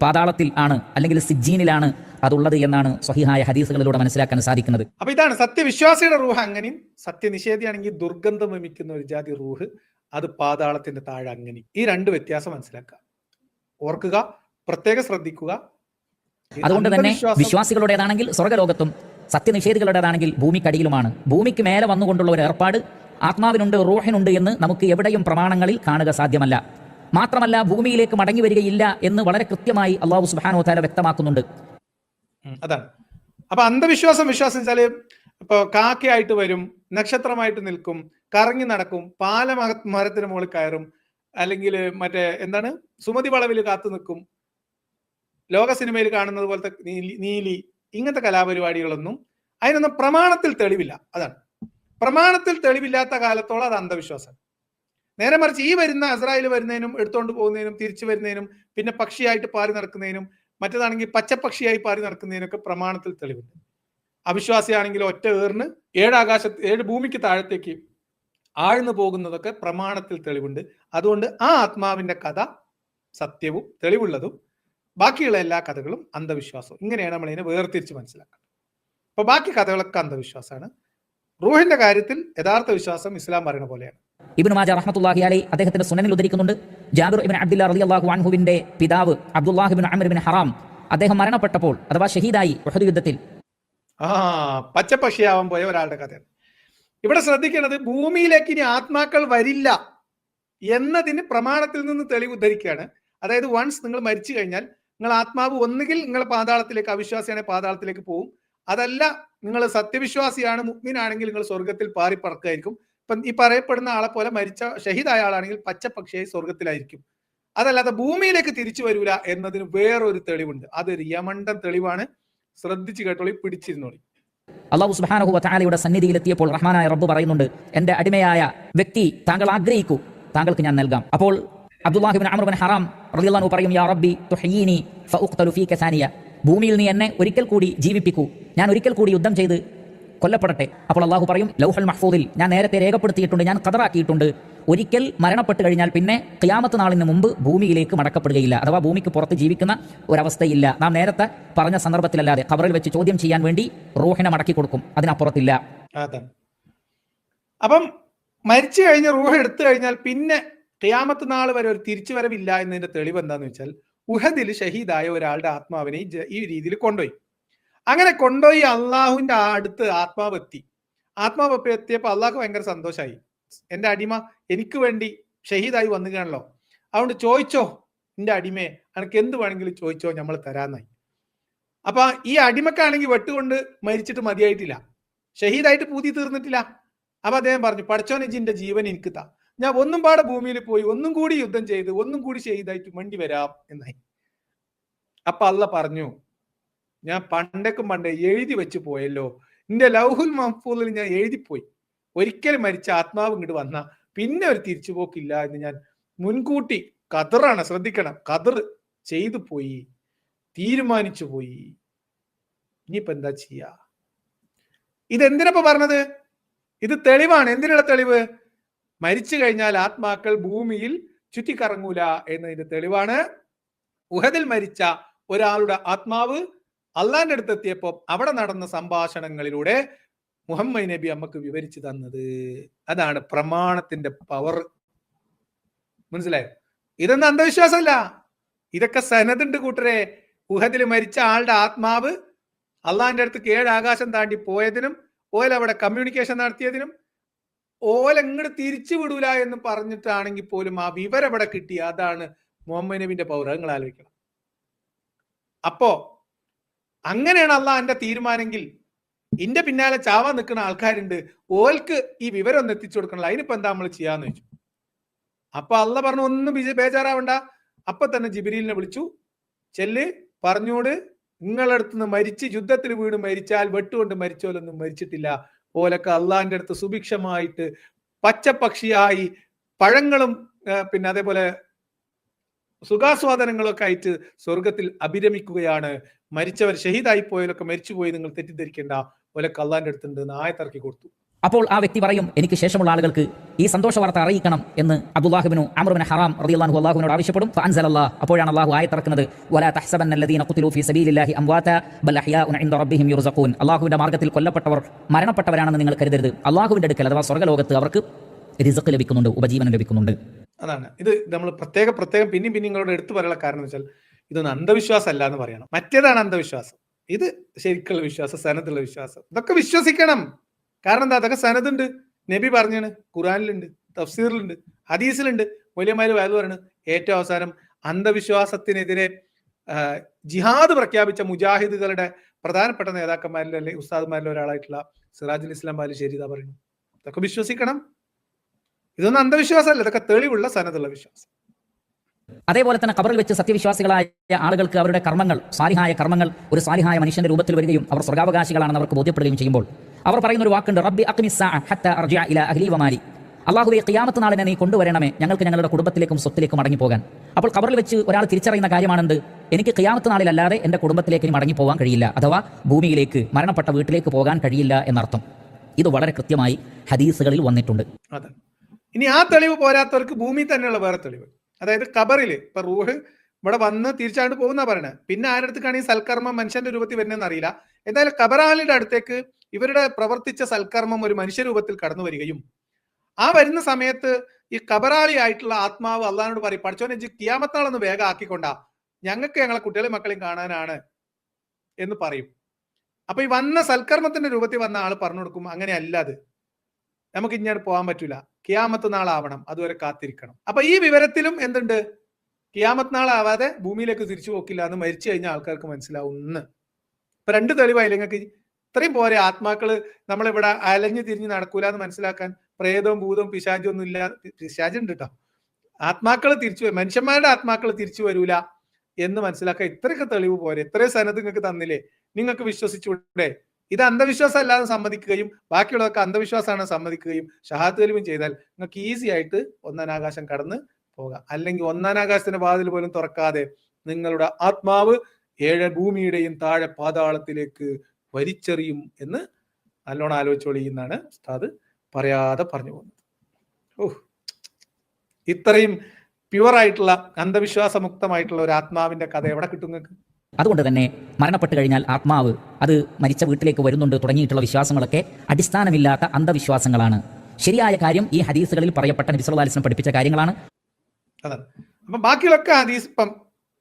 പാതാളത്തിൽ ആണ്, അല്ലെങ്കിൽ സിജ്ജീനിലാണ് അതുള്ളത് എന്നാണ് സ്വഹീഹായ ഹദീസുകളിലൂടെ മനസ്സിലാക്കാൻ സാധിക്കുന്നത്. അപ്പൊ ഇതാണ് സത്യവിശ്വാസിയുടെ റൂഹ് അങ്ങനെയും സത്യനിഷേധിയാണെങ്കിൽ ദുർഗന്ധം വമിക്കുന്ന ഒരു ജാതി റൂഹ് അത് പാതാളത്തിന്റെ താഴെ അങ്ങനെ. ഈ 2 വ്യത്യാസം മനസ്സിലാക്കുക, ഓർക്കുക, പ്രത്യേകം ശ്രദ്ധിക്കുക. അതുകൊണ്ട് തന്നെ വിശ്വാസികളുടേതാണെങ്കിൽ സ്വർഗ്ഗലോകത്തും സത്യനിഷേധികളുടേതാണെങ്കിൽ ഭൂമിക്കടിയിലുമാണ്. ഭൂമിക്ക് മേലെ വന്നുകൊണ്ടുള്ള ഒരു ഏർപ്പാട് ആത്മാവിനുണ്ട്, റൂഹിനുണ്ട് എന്ന് നമുക്ക് എവിടെയും പ്രമാണങ്ങളിൽ കാണുക സാധ്യമല്ല. മാത്രമല്ല ഭൂമിയിലേക്ക് മടങ്ങി വരികയില്ല എന്ന് വളരെ കൃത്യമായി അല്ലാഹു സുബ്ഹാനഹു വ തആല വ്യക്തമാക്കുന്നുണ്ട്. അതാണ്. അപ്പൊ അന്ധവിശ്വാസം വെച്ചാല് ഇപ്പൊ കാക്കയായിട്ട് വരും, നക്ഷത്രമായിട്ട് നിൽക്കും, കറങ്ങി നടക്കും, മരത്തിന് മുകളിൽ കയറും, അല്ലെങ്കിൽ മറ്റേ എന്താണ് സുമതി വളവിൽ കാത്തു നിൽക്കും, ലോക സിനിമയിൽ കാണുന്നത് പോലത്തെ നീലി, ഇങ്ങനത്തെ കലാപരിപാടികളൊന്നും അതിനൊന്നും പ്രമാണത്തിൽ തെളിവില്ല. അതാണ് പ്രമാണത്തിൽ തെളിവില്ലാത്ത കാലത്തോളം അത് അന്ധവിശ്വാസം. നേരെ മറിച്ച് ഈ വരുന്ന അസ്രായേൽ വരുന്നതിനും എടുത്തോണ്ട് പോകുന്നതിനും തിരിച്ചു വരുന്നതിനും പിന്നെ പക്ഷിയായിട്ട് പാറി നടക്കുന്നതിനും മറ്റേതാണെങ്കിൽ പച്ചപ്പക്ഷിയായി പാറി നടക്കുന്നതിനൊക്കെ പ്രമാണത്തിൽ തെളിവുണ്ട്. അവിശ്വാസിയാണെങ്കിൽ ഒറ്റ ഏറിന് 7 ഭൂമിക്ക് താഴത്തേക്ക് ആഴ്ന്നു പോകുന്നതൊക്കെ പ്രമാണത്തിൽ തെളിവുണ്ട്. അതുകൊണ്ട് ആ ആത്മാവിന്റെ കഥ സത്യവും തെളിവുള്ളതും ബാക്കിയുള്ള എല്ലാ കഥകളും അന്ധവിശ്വാസവും. ഇങ്ങനെയാണ് നമ്മൾ ഇതിനെ വേർതിരിച്ച് മനസ്സിലാക്കുന്നത്. അപ്പൊ ബാക്കി കഥകളൊക്കെ അന്ധവിശ്വാസമാണ്. റൂഹിന്റെ കാര്യത്തിൽ യഥാർത്ഥ വിശ്വാസം ഇസ്ലാം പറയുന്ന പോലെയാണ്. ഇബ്നു മാജ റഹ്മത്തുള്ളാഹി അലൈഹി അദ്ദേഹത്തിന്റെ സുനനിൽ ഉദ്ധരിക്കുന്നുണ്ട്, ജാബിർ ഇബ്നു അബ്ദുല്ലാ റളിയല്ലാഹു അൻഹുവിന്റെ പിതാവ് അബ്ദുല്ലാഹ് ഇബ്നു അംർ ഇബ്നു ഹറാം അദ്ദേഹം മരണപ്പെട്ടപ്പോൾ അഥവാ ഷഹീദായി ഉഹദ് യുദ്ധത്തിൽ പച്ചപ്പക്ഷിയാവാൻ പോയ ഒരാളുടെ കഥയാണ് ഇവിടെ ശ്രദ്ധിക്കേണ്ടത്. ഭൂമിയിലേക്ക് ഇനി ആത്മാക്കൾ വരില്ല എന്നതിന് പ്രമാണത്തിൽ നിന്ന് തെളിവ് ഉദ്ധരിക്കുകയാണ്. അതായത് വൺസ് നിങ്ങൾ മരിച്ചു കഴിഞ്ഞാൽ നിങ്ങൾ ആത്മാവ് ഒന്നുകിൽ നിങ്ങൾ പാതാളത്തിലേക്ക്, അവിശ്വാസിയാണെങ്കിൽ പാതാളത്തിലേക്ക് പോകും, അതല്ല നിങ്ങൾ സത്യവിശ്വാസിയാണ്, മുഅ്മിനാണെങ്കിൽ നിങ്ങൾ സ്വർഗത്തിൽ പാറിപ്പറക്കായിരിക്കും. ഇപ്പം ഈ പറയപ്പെടുന്ന ആളെ പോലെ മരിച്ച ഷഹീദായ ആളാണെങ്കിൽ പച്ചപ്പക്ഷിയായി സ്വർഗത്തിലായിരിക്കും. അതല്ലാതെ ഭൂമിയിലേക്ക് തിരിച്ചു വരൂല എന്നതിന് വേറൊരു തെളിവുണ്ട്. അതൊരു യമണ്ടൻ തെളിവാണ്. ശ്രദ്ധിച്ചു കേട്ടോളി, പിടിച്ചിരുന്നോളി. അല്ലാഹു സുബ്ഹാനഹു വ തആലയുടെ സന്നിധിയിലെത്തിയപ്പോൾ റഹ്മാനായ റബ്ബ് പറയുന്നുണ്ട്, എന്റെ അടിമയായ വ്യക്തി താങ്കൾ ആഗ്രഹിക്കൂ, താങ്കൾക്ക് ഞാൻ നൽകാം. അപ്പോൾ അബ്ദുല്ലാഹ് ഇബ്നു അംർ ഇബ്നു ഹറാം റളിയല്ലാഹു അൻഹു പറയും, യാ റബ്ബി തുഹ്യീനി ഫഉഖ്തലു ഫീക സാനിയ, ഭൂമിയിൽ നീ എന്നെ ഒരിക്കൽ കൂടി ജീവിപ്പിക്കൂ, ഞാൻ ഒരിക്കൽ കൂടി യുദ്ധം ചെയ്ത് കൊല്ലപ്പെടട്ടെ. അപ്പോൾ അള്ളാഹു പറയും, ലൗഹൽ മഹ്ഫൂദിൽ ഞാൻ നേരത്തെ രേഖപ്പെടുത്തിയിട്ടുണ്ട്, ഞാൻ ഖദറാക്കിയിട്ടുണ്ട്, ഒരിക്കൽ മരണപ്പെട്ട് കഴിഞ്ഞാൽ പിന്നെ ഖിയാമത്ത് നാളിന് മുമ്പ് ഭൂമിയിലേക്ക് മടക്കപ്പെടുകയില്ല, അഥവാ ഭൂമിക്ക് പുറത്ത് ജീവിക്കുന്ന ഒരവസ്ഥയില്ല. നാം നേരത്തെ പറഞ്ഞ സന്ദർഭത്തിലല്ലാതെ ഖബറിൽ വെച്ച് ചോദ്യം ചെയ്യാൻ വേണ്ടി റൂഹിനെ മടക്കി കൊടുക്കും, അതിനപ്പുറത്തില്ല. അപ്പം മരിച്ചു കഴിഞ്ഞ റൂഹ് എടുത്തു കഴിഞ്ഞാൽ പിന്നെ ഖിയാമത്ത് നാൾ വരെ ഒരു തിരിച്ചു വരവില്ല എന്നതിന്റെ തെളിവ് എന്താന്ന് വെച്ചാൽ, ഉഹദിൽ ഷഹീദായ ഒരാളുടെ ആത്മാവിനെ ഈ രീതിയിൽ കൊണ്ടുപോയി. അങ്ങനെ കൊണ്ടുപോയി അള്ളാഹുവിന്റെ അടുത്ത് ആത്മാവ് എത്തിയപ്പോൾ അള്ളാഹു ഭയങ്കര സന്തോഷമായി. എന്റെ അടിമ എനിക്ക് വേണ്ടി ഷഹീദായി വന്നുകയാണല്ലോ, അതുകൊണ്ട് ചോദിച്ചോ എന്റെ അടിമയെ, എനിക്ക് എന്ത് വേണമെങ്കിലും ചോദിച്ചോ, നമ്മൾ തരാന്നായി. അപ്പൊ ഈ അടിമക്കാണെങ്കിൽ വെട്ടുകൊണ്ട് മരിച്ചിട്ട് മതിയായിട്ടില്ല, ഷഹീദായിട്ട് പൂതി തീർന്നിട്ടില്ല. അപ്പൊ അദ്ദേഹം പറഞ്ഞു, പടച്ചോനെജിന്റെ ജീവൻ എനിക്ക് താ, ഞാൻ ഒന്നും പാടെ ഭൂമിയിൽ പോയി ഒന്നും കൂടി യുദ്ധം ചെയ്ത് ഒന്നും കൂടി ഷഹീദായിട്ട് വേണ്ടി വരാം എന്നായി. അപ്പൊ അള്ള പറഞ്ഞു, ഞാൻ പണ്ടേ എഴുതി വെച്ച് പോയല്ലോ, എന്റെ ലൗഹുൽ മഹ്ഫൂദിൽ ഞാൻ എഴുതിപ്പോയി, ഒരിക്കലും മരിച്ച ആത്മാവ് ഇങ്ങോട്ട് വന്ന പിന്നെ ഒരു തിരിച്ചുപോക്കില്ല എന്ന് ഞാൻ മുൻകൂട്ടി, ഖദറാണ്, ശ്രദ്ധിക്കണം, ഖദർ ചെയ്തു പോയി, തീരുമാനിച്ചു പോയി. ഇനിയിപ്പോ എന്താ ചെയ്യാ? ഇതെന്തിനപ്പോ പറഞ്ഞത്? ഇത് തെളിവാണ്. എന്തിനുള്ള തെളിവ്? മരിച്ചു കഴിഞ്ഞാൽ ആത്മാക്കൾ ഭൂമിയിൽ ചുറ്റിക്കറങ്ങൂല എന്നതിന്റെ തെളിവാണ്. ഉഹദിൽ മരിച്ച ഒരാളുടെ ആത്മാവ് അള്ളാന്റെ അടുത്ത് എത്തിയപ്പോൾ അവിടെ നടന്ന സംഭാഷണങ്ങളിലൂടെ മുഹമ്മദ് നബി നമുക്ക് വിവരിച്ചു തന്നത്. അതാണ് പ്രമാണത്തിന്റെ പവർ. മനസ്സിലായോ? ഇതൊന്നും അന്ധവിശ്വാസമല്ല, ഇതൊക്കെ സനതുണ്ട് കൂട്ടരെ. ഉഹദിൽ മരിച്ച ആളുടെ ആത്മാവ് അള്ളാന്റെ അടുത്ത് 7 ആകാശം താണ്ടി പോയതിനും ഓയിൽ അവിടെ കമ്മ്യൂണിക്കേഷൻ നടത്തിയതിനും ഓലെങ്ങോട്ട് തിരിച്ചു വിടൂല എന്ന് പറഞ്ഞിട്ടാണെങ്കിൽ പോലും ആ വിവരം എവിടെ കിട്ടി? അതാണ് മുഹമ്മദ് നബിന്റെ പൗര. നിങ്ങൾ ആലോചിക്കണം. അപ്പോ അങ്ങനെയാണ് അള്ളാഹന്റെ തീരുമാനെങ്കിൽ ഇന്റെ പിന്നാലെ ചാവാൻ നിൽക്കുന്ന ആൾക്കാരുണ്ട്, ഓൽക്ക് ഈ വിവരം ഒന്ന് എത്തിച്ചു കൊടുക്കണല്ലോ, അതിനിപ്പോ എന്താ നമ്മൾ ചെയ്യാന്ന് വെച്ചു. അപ്പൊ അള്ള പറഞ്ഞു, ഒന്നും ബേജാറാവണ്ട. അപ്പൊ തന്നെ ജിബ്രീലിനെ വിളിച്ചു, ചെല്ല് പറഞ്ഞോട്, നിങ്ങളടുത്ത് നിന്ന് മരിച്ച് യുദ്ധത്തിൽ വീട് മരിച്ചാൽ വെട്ടുകൊണ്ട് മരിച്ചോലൊന്നും മരിച്ചിട്ടില്ല, ഓലൊക്കെ അള്ളാന്റെ അടുത്ത് സുഭിക്ഷമായിട്ട് പച്ചപ്പക്ഷിയായി പഴങ്ങളും പിന്നെ അതേപോലെ സുഖാസ്വാദനങ്ങളൊക്കെ ആയിട്ട് സ്വർഗത്തിൽ അഭിരമിക്കുകയാണ്. മരിച്ചവർ ഷഹീദായി പോയവരൊക്കെ മരിച്ചുപോയി, നിങ്ങൾ തെറ്റിദ്ധരിക്കേണ്ട, ഓലൊക്കെ അള്ളാന്റെ അടുത്തുണ്ട് എന്ന് ആയത്തിറക്കി കൊടുത്തു. അപ്പോൾ ആ വ്യക്തി പറയും, എനിക്ക് ശേഷമുള്ള ആളുകൾക്ക് ഈ സന്തോഷ വാർത്ത അറിയിക്കണം എന്ന് അബ്ദുല്ലാഹിബ്നു അംർ ഇബ്നു ഹറാം റളിയല്ലാഹു അല്ലാഹുവിനോട് ആവശ്യപ്പെടും. ഫഅൻസലല്ലാഹ്, അപ്പോഴാണ് അല്ലാഹു ആയത്തിറക്കുന്നത്, വലാ തഹ്സബന്നല്ലദീന ഖുതിലൂ ഫീ സബീലില്ലാഹി അംവാതാ ബൽ അഹ്യാഉൻ ഇൻദ റബ്ബിഹിം യുർസഖൂൻ. അല്ലാഹുവിന്റെ മാർഗ്ഗത്തിൽ കൊല്ലപ്പെട്ടവർ മരണപ്പെട്ടവരാണെന്ന് നിങ്ങൾ കരുതരുത്. അല്ലാഹുവിന്റെ അടുക്കൽ അഥവാ സ്വർഗ്ഗലോകത്ത് അവർക്ക് റിസ്ക് ലഭിക്കുന്നുണ്ട്, ഉപജീവനം ലഭിക്കുന്നുണ്ട്. അതാണ് ഇത് നമ്മൾ പ്രത്യേകം പിന്നെയും നിങ്ങളോട് എടുത്തു പറയാനുള്ള കാരണം എന്ന് വെച്ചാൽ ഇതൊന്നും അന്ധവിശ്വാസം അല്ല എന്ന് പറയണം. മറ്റേതാണ് അന്ധവിശ്വാസം, ഇത് ശരിക്കുള്ള വിശ്വാസം, സനതുള്ള വിശ്വാസം. ഇതൊക്കെ വിശ്വസിക്കണം. കാരണം എന്താ? അതൊക്കെ സനതുണ്ട്. നബി പറഞ്ഞാണ്, ഖുറാനിലുണ്ട്, തഫ്സീറിലുണ്ട്, ഹദീസിലുണ്ട്. വലിയമാര് വയത് പറയാണ്, ഏറ്റവും അവസാനം അന്ധവിശ്വാസത്തിനെതിരെ ജിഹാദ് പ്രഖ്യാപിച്ച മുജാഹിദുകളുടെ പ്രധാനപ്പെട്ട നേതാക്കന്മാരിൽ അല്ലെങ്കിൽ ഉസ്താദ്മാരിൽ ഒരാളായിട്ടുള്ള സിറാജുൽ ഇസ്ലാം ബാലുശ്ശേരി ഇതാ പറയുന്നു, ഇതൊക്കെ വിശ്വസിക്കണം. ഇതൊന്നും അന്ധവിശ്വാസമല്ല, ഇതൊക്കെ തെളിവുള്ള സനതുള്ള വിശ്വാസം. അതേപോലെ തന്നെ ഖബറിൽ വെച്ച് സത്യവിശ്വാസികളായ ആളുകൾക്ക് അവരുടെ കർമ്മങ്ങൾ, സാലിഹായ കർമ്മങ്ങൾ ഒരു സാലിഹായ മനുഷ്യന്റെ രൂപത്തിൽ വരികയും അവർ സ്വർഗ്ഗാവകാശികളാണെന്ന് അവർക്ക് ബോധ്യപ്പെടുകയും ചെയ്യുമ്പോൾ അവർ പറയുന്ന ഒരു വാക്കുണ്ട്, റബ്ബി അഖ്മിസ്സാഅ ഹത്താ അർജിഅ ഇലാ അഹ്ലി വമാലി. അല്ലാഹുവേ, ഖിയാമത്ത് നാളിനെ നീ കൊണ്ടുവരണമേ, ഞങ്ങൾക്ക് ഞങ്ങളുടെ കുടുംബത്തിലേക്കും സ്വത്തിലേക്കും മടങ്ങിപ്പോകാൻ. അപ്പോൾ ഖബറിൽ വെച്ച് ഒരാൾ തിരിച്ചറിയുന്ന കാര്യമാണെന്ത്? എനിക്ക് ഖിയാമത്ത് നാളിലല്ലാതെ എൻ്റെ കുടുംബത്തിലേക്ക് ഇനി മടങ്ങിപ്പോകാൻ കഴിയില്ല, അഥവാ ഭൂമിയിലേക്ക്, മരണപ്പെട്ട വീട്ടിലേക്ക് പോകാൻ കഴിയില്ല എന്നർത്ഥം. ഇത് വളരെ കൃത്യമായി ഹദീസുകളിൽ വന്നിട്ടുണ്ട്. അതെ. ഇനി ആ തെളിവ് പോരാത്തവർക്ക് ഭൂമി തന്നെയുള്ള വേറെ തെളിവ്, അതായത് ഖബറിൽ ഇപ്പൊ റൂഹ് ഇവിടെ വന്ന് തിരിച്ചാണ്ട് പോകുന്ന പറയണേ. പിന്നെ ആരടുത്തേക്കാണ് ഈ സൽക്കർമ്മം മനുഷ്യന്റെ രൂപത്തിൽ വരുന്നതെന്ന് അറിയില്ല. എന്തായാലും ഖബറാളിയുടെ അടുത്തേക്ക് ഇവരുടെ പ്രവർത്തിച്ച സൽക്കർമ്മം ഒരു മനുഷ്യരൂപത്തിൽ കടന്നു വരികയും ആ വരുന്ന സമയത്ത് ഈ ഖബറാളി ആയിട്ടുള്ള ആത്മാവ് അള്ളാഹിനോട് പറയും, പഠിച്ചോനെ കിയാമത്താളൊന്ന് വേഗം ആക്കിക്കൊണ്ടാ, ഞങ്ങൾക്ക് ഞങ്ങളെ കുട്ടികളെയും മക്കളെയും കാണാനാണ് എന്ന് പറയും. അപ്പൊ ഈ വന്ന സൽക്കർമ്മത്തിന്റെ രൂപത്തിൽ വന്ന ആള് പറഞ്ഞു കൊടുക്കും, അങ്ങനെയല്ല, അത് നമുക്ക് ഇങ്ങനെ പോകാൻ പറ്റൂല, കിയാമത്ത് നാളാവണം, അതുവരെ കാത്തിരിക്കണം. അപ്പൊ ഈ വിവരത്തിലും എന്തുണ്ട്? കിയാമത്ത് നാളാവാതെ ഭൂമിയിലേക്ക് തിരിച്ചു പോക്കില്ല എന്ന് മരിച്ചു കഴിഞ്ഞ ആൾക്കാർക്ക് മനസ്സിലാവുന്നു. ഇപ്പൊ രണ്ട് തെളിവായില്ല നിങ്ങൾക്ക്? ഇത്രയും പോരെ ആത്മാക്കള് നമ്മളിവിടെ അലഞ്ഞു തിരിഞ്ഞ് നടക്കൂല എന്ന് മനസ്സിലാക്കാൻ? പ്രേതവും ഭൂതവും പിശാചും ഒന്നും ഇല്ല. പിശാചുണ്ട് കേട്ടോ. ആത്മാക്കൾ തിരിച്ചു, മനുഷ്യന്മാരുടെ ആത്മാക്കൾ തിരിച്ചു വരൂല എന്ന് മനസ്സിലാക്കാൻ ഇത്രയൊക്കെ തെളിവ് പോരെ? ഇത്രയും സനത് നിങ്ങൾക്ക് തന്നില്ലേ, നിങ്ങൾക്ക് വിശ്വസിച്ചൂടെ? ഇത് അന്ധവിശ്വാസം അല്ലാതെ സമ്മതിക്കുകയും ബാക്കിയുള്ളതൊക്കെ അന്ധവിശ്വാസമാണ് സമ്മതിക്കുകയും ഷഹാദത്ത് കലിമയും ചെയ്താൽ നിങ്ങൾക്ക് ഈസി ആയിട്ട് ഒന്നാനാകാശം കടന്ന് പോകാം. അല്ലെങ്കിൽ ഒന്നാനാകാശത്തിന്റെ വാതിൽ പോലും തുറക്കാതെ നിങ്ങളുടെ ആത്മാവ് 7 ഭൂമിയുടെയും താഴെ പാതാളത്തിലേക്ക് വലിച്ചെറിയും എന്ന് നല്ലോണം ആലോചിച്ചോളി എന്നാണ് ഉസ്താദ് പറയാതെ പറഞ്ഞു പോകുന്നത്. ഇത്രയും പ്യുവറായിട്ടുള്ള അന്ധവിശ്വാസമുക്തമായിട്ടുള്ള ഒരു ആത്മാവിന്റെ കഥ എവിടെ കിട്ടും നിങ്ങൾക്ക്? അതുകൊണ്ട് തന്നെ മരണപ്പെട്ട് കഴിഞ്ഞാൽ ആത്മാവ് അത് മരിച്ച വീട്ടിലേക്ക് വരുന്നുണ്ട് തുടങ്ങിയിട്ടുള്ള വിശ്വാസങ്ങളൊക്കെ അടിസ്ഥാനമില്ലാത്ത അന്ധവിശ്വാസങ്ങളാണ്. ശരിയായ കാര്യം ഈ ഹദീസുകളിൽ പറയപ്പെട്ട നബി സല്ലല്ലാഹു അലൈഹി വസല്ലം പഠിപ്പിച്ച കാര്യങ്ങളാണ്. അതാണ്. അപ്പൊ ബാക്കിയുള്ളൊക്കെ ഹദീസ്, ഇപ്പം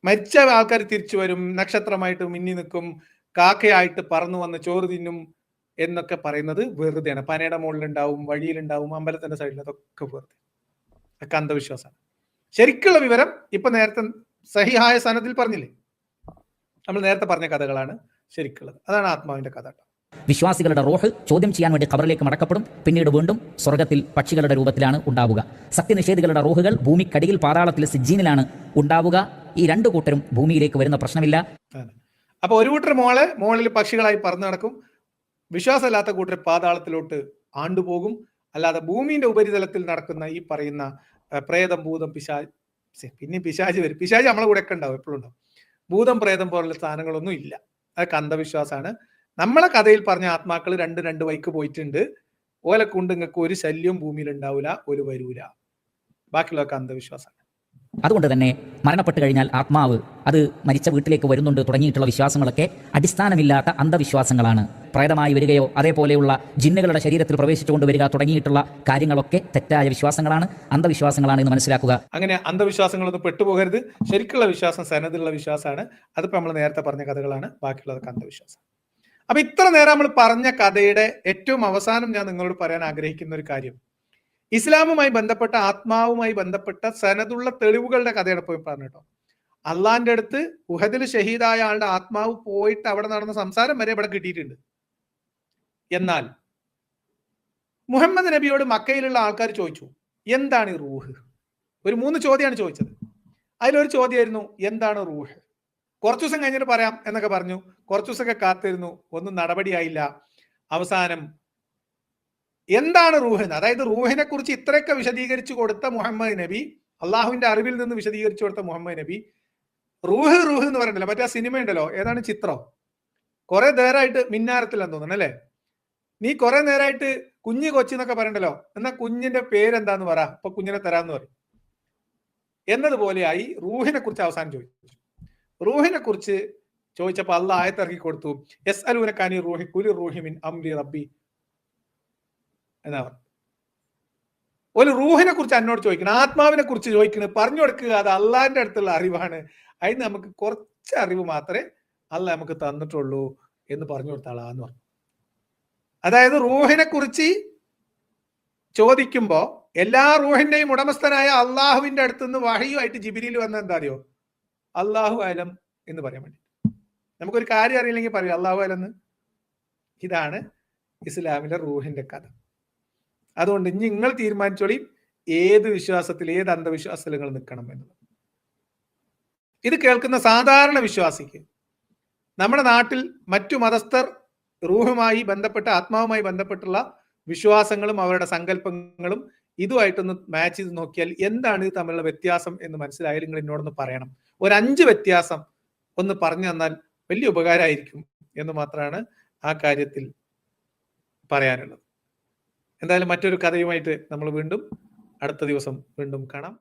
മരിച്ച ആൾക്കാർ തിരിച്ചു വരും, നക്ഷത്രമായിട്ട് മിന്നി നിൽക്കും, കാക്കയായിട്ട് പറന്നു വന്ന് ചോറ് തിന്നും എന്നൊക്കെ പറയുന്നത് വെറുതെയാണ്. പനയുടെ മുകളിലുണ്ടാവും, വഴിയിലുണ്ടാവും, അമ്പലത്തിന്റെ സൈഡിൽ, അതൊക്കെ വെറുതെ, ഒക്കെ അന്ധവിശ്വാസമാണ്. ശരിക്കുള്ള വിവരം ഇപ്പൊ നേരത്തെ സഹിഹായ സനദിൽ പറഞ്ഞില്ലേ, നമ്മൾ നേരത്തെ പറഞ്ഞ കഥകളാണ് ശരിക്കുള്ളത്. അതാണ് ആത്മാവിന്റെ കഥ. വിശ്വാസികളുടെ റൂഹ് ചോദ്യം ചെയ്യാൻ വേണ്ടി ഖബറിലേക്ക് മടക്കപ്പെടും, പിന്നീട് വീണ്ടും സ്വർഗത്തിൽ പക്ഷികളുടെ രൂപത്തിലാണ് ഉണ്ടാവുക. സത്യനിഷേധികളുടെ റൂഹുകൾ ഭൂമിക്കടിയിൽ പാതാളത്തിൽ സിജ്ജീനിലാണ് ഉണ്ടാവുക. ഈ രണ്ടു കൂട്ടരും ഭൂമിയിലേക്ക് വരുന്ന പ്രശ്നമില്ല. അപ്പൊ ഒരു കൂട്ടർ മോളിൽ പക്ഷികളായി പറന്നു നടക്കും, വിശ്വാസമില്ലാത്ത കൂട്ടർ പാതാളത്തിലോട്ട് ആണ്ടുപോകും. അല്ലാതെ ഭൂമിന്റെ ഉപരിതലത്തിൽ നടക്കുന്ന ഈ പറയുന്ന പ്രേതം, ഭൂതം, പിന്നെ പിശാച് വരും. പിശാച് നമ്മളെ കൂടെ ഒക്കെ ഉണ്ടാവും, എപ്പോഴും ഉണ്ടാവും. ഭൂതം, പ്രേതം പോലുള്ള സാധനങ്ങളൊന്നും ഇല്ല. അതൊക്കെ അന്ധവിശ്വാസമാണ്. നമ്മളെ കഥയിൽ പറഞ്ഞ ആത്മാക്കൾ രണ്ട് വൈക്ക് പോയിട്ടുണ്ട്, ഓലെ കൊണ്ട് നിങ്ങൾക്ക് ഒരു ശല്യവും ഭൂമിയിൽ ഉണ്ടാവില്ല, ഒരു വരൂല. ബാക്കിയുള്ളതൊക്കെ അന്ധവിശ്വാസമാണ്. അതുകൊണ്ട് തന്നെ മരണപ്പെട്ട് കഴിഞ്ഞാൽ ആത്മാവ് അത് മരിച്ച വീട്ടിലേക്ക് വരുന്നുണ്ട് തുടങ്ങിയിട്ടുള്ള വിശ്വാസങ്ങളൊക്കെ അടിസ്ഥാനമില്ലാത്ത അന്ധവിശ്വാസങ്ങളാണ്. പ്രേതമായി വരികയോ അതേപോലെയുള്ള ജിന്നുകളുടെ ശരീരത്തിൽ പ്രവേശിച്ചുകൊണ്ട് വരിക തുടങ്ങിയിട്ടുള്ള കാര്യങ്ങളൊക്കെ തെറ്റായ വിശ്വാസങ്ങളാണ്, അന്ധവിശ്വാസങ്ങളാണ് എന്ന് മനസ്സിലാക്കുക. അങ്ങനെ അന്ധവിശ്വാസങ്ങളൊന്നും പെട്ടുപോകരുത്. ശരിക്കുള്ള വിശ്വാസം സനതുള്ള വിശ്വാസമാണ്. അതിപ്പോ നമ്മൾ നേരത്തെ പറഞ്ഞ കഥകളാണ്, ബാക്കിയുള്ളതൊക്കെ അന്ധവിശ്വാസം. അപ്പൊ ഇത്ര നേരം നമ്മൾ പറഞ്ഞ കഥയുടെ ഏറ്റവും അവസാനം ഞാൻ നിങ്ങളോട് പറയാൻ ആഗ്രഹിക്കുന്ന ഒരു കാര്യം, ഇസ്ലാമുമായി ബന്ധപ്പെട്ട ആത്മാവുമായി ബന്ധപ്പെട്ട സനതുള്ള തെളിവുകളുടെ കഥയാണ് പോയി പറഞ്ഞിട്ടോ. അള്ളാന്റെ അടുത്ത് ഉഹദിൽ ഷഹീദായ ആളുടെ ആത്മാവ് പോയിട്ട് അവിടെ നടന്ന സംസാരം വരെ ഇവിടെ കിട്ടിയിട്ടുണ്ട്. എന്നാൽ മുഹമ്മദ് നബിയോട് മക്കയിലുള്ള ആൾക്കാർ ചോദിച്ചു, എന്താണ് ഈ റൂഹ്? ഒരു 3 ചോദ്യമാണ് ചോദിച്ചത്. അതിലൊരു ചോദ്യമായിരുന്നു, എന്താണ് റൂഹ്? കുറച്ചു ദിവസം കഴിഞ്ഞിട്ട് പറയാം എന്നൊക്കെ പറഞ്ഞു. കുറച്ചു ദിവസമൊക്കെ കാത്തിരുന്നു, ഒന്നും നടപടിയായില്ല. അവസാനം എന്താണ് റൂഹ്? അതായത് റൂഹിനെ കുറിച്ച് ഇത്രയൊക്കെ വിശദീകരിച്ചു കൊടുത്ത മുഹമ്മദ് നബി, അള്ളാഹുവിന്റെ അറിവിൽ നിന്ന് വിശദീകരിച്ചു കൊടുത്ത മുഹമ്മദ് നബി, റൂഹ് റൂഹ് എന്ന് പറയണ്ടല്ലോ, മറ്റേ ആ സിനിമ ഉണ്ടല്ലോ, ഏതാണ് ചിത്രം, കുറെ നേരമായിട്ട് മിന്നാരത്തിലെന്ന് തോന്നുന്നു അല്ലേ, നീ കുറെ നേരമായിട്ട് കുഞ്ഞ് കൊച്ചെന്നൊക്കെ പറയണ്ടല്ലോ, എന്നാ കുഞ്ഞിന്റെ പേരെന്താന്ന് പറ, അപ്പൊ കുഞ്ഞിനെ തരാന്ന് പറയും എന്നതുപോലെയായി റൂഹിനെ കുറിച്ച് അവസാനം ചോദിച്ചു. റൂഹിനെ കുറിച്ച് ചോദിച്ചപ്പോൾ അള്ളാഹ് ആയത്തിറക്കി കൊടുത്തു, യസ്അലൂനകാനി റൂഹി ഖുലി റൂഹി മിൻ അംരി റബ്ബി എന്നാ. ഒരു റൂഹിനെ കുറിച്ച് എന്നോട് ചോദിക്കണം, ആത്മാവിനെ കുറിച്ച് ചോദിക്കണം, പറഞ്ഞു കൊടുക്കുക, അത് അള്ളാഹിന്റെ അടുത്തുള്ള അറിവാണ്, അതിന് നമുക്ക് കുറച്ച് അറിവ് മാത്രമേ അള്ളാഹ് നമുക്ക് തന്നിട്ടുള്ളൂ എന്ന് പറഞ്ഞു കൊടുത്ത ആളാന്ന് പറഞ്ഞു. അതായത് റൂഹിനെ കുറിച്ച് ചോദിക്കുമ്പോ എല്ലാ റൂഹിന്റെയും ഉടമസ്ഥനായ അള്ളാഹുവിന്റെ അടുത്ത് നിന്ന് വഹയുമായിട്ട് ജിബ്രീൽ വന്ന എന്താ അറിയോ, അള്ളാഹു അലം എന്ന് പറയാൻ വേണ്ടി. നമുക്കൊരു കാര്യം അറിയില്ലെങ്കിൽ പറയും അള്ളാഹു അലം എന്ന്. ഇതാണ് ഇസ്ലാമിലെ റൂഹിന്റെ കഥ. അതുകൊണ്ട് നിങ്ങൾ തീരുമാനിച്ചോളി ഏത് വിശ്വാസത്തിൽ, ഏത് അന്ധവിശ്വാസത്തിൽ നിങ്ങൾ നിൽക്കണം എന്നുള്ളത്. ഇത് കേൾക്കുന്ന സാധാരണ വിശ്വാസിക്ക് നമ്മുടെ നാട്ടിൽ മറ്റു മതസ്ഥർ റൂഹുമായി ബന്ധപ്പെട്ട, ആത്മാവുമായി ബന്ധപ്പെട്ടുള്ള വിശ്വാസങ്ങളും അവരുടെ സങ്കല്പങ്ങളും ഇതുമായിട്ടൊന്ന് മാച്ച് ചെയ്ത് നോക്കിയാൽ എന്താണ് ഇത് തമ്മിലുള്ള വ്യത്യാസം എന്ന് മനസ്സിലായാലും നിങ്ങൾ എന്നോടൊന്ന് പറയണം. ഒരു 5 വ്യത്യാസം ഒന്ന് പറഞ്ഞു തന്നാൽ വലിയ ഉപകാരമായിരിക്കും എന്ന് മാത്രമാണ് ആ കാര്യത്തിൽ പറയാനുള്ളത്. എന്തായാലും മറ്റൊരു കഥയുമായിട്ട് നമ്മൾ അടുത്ത ദിവസം വീണ്ടും കാണാം.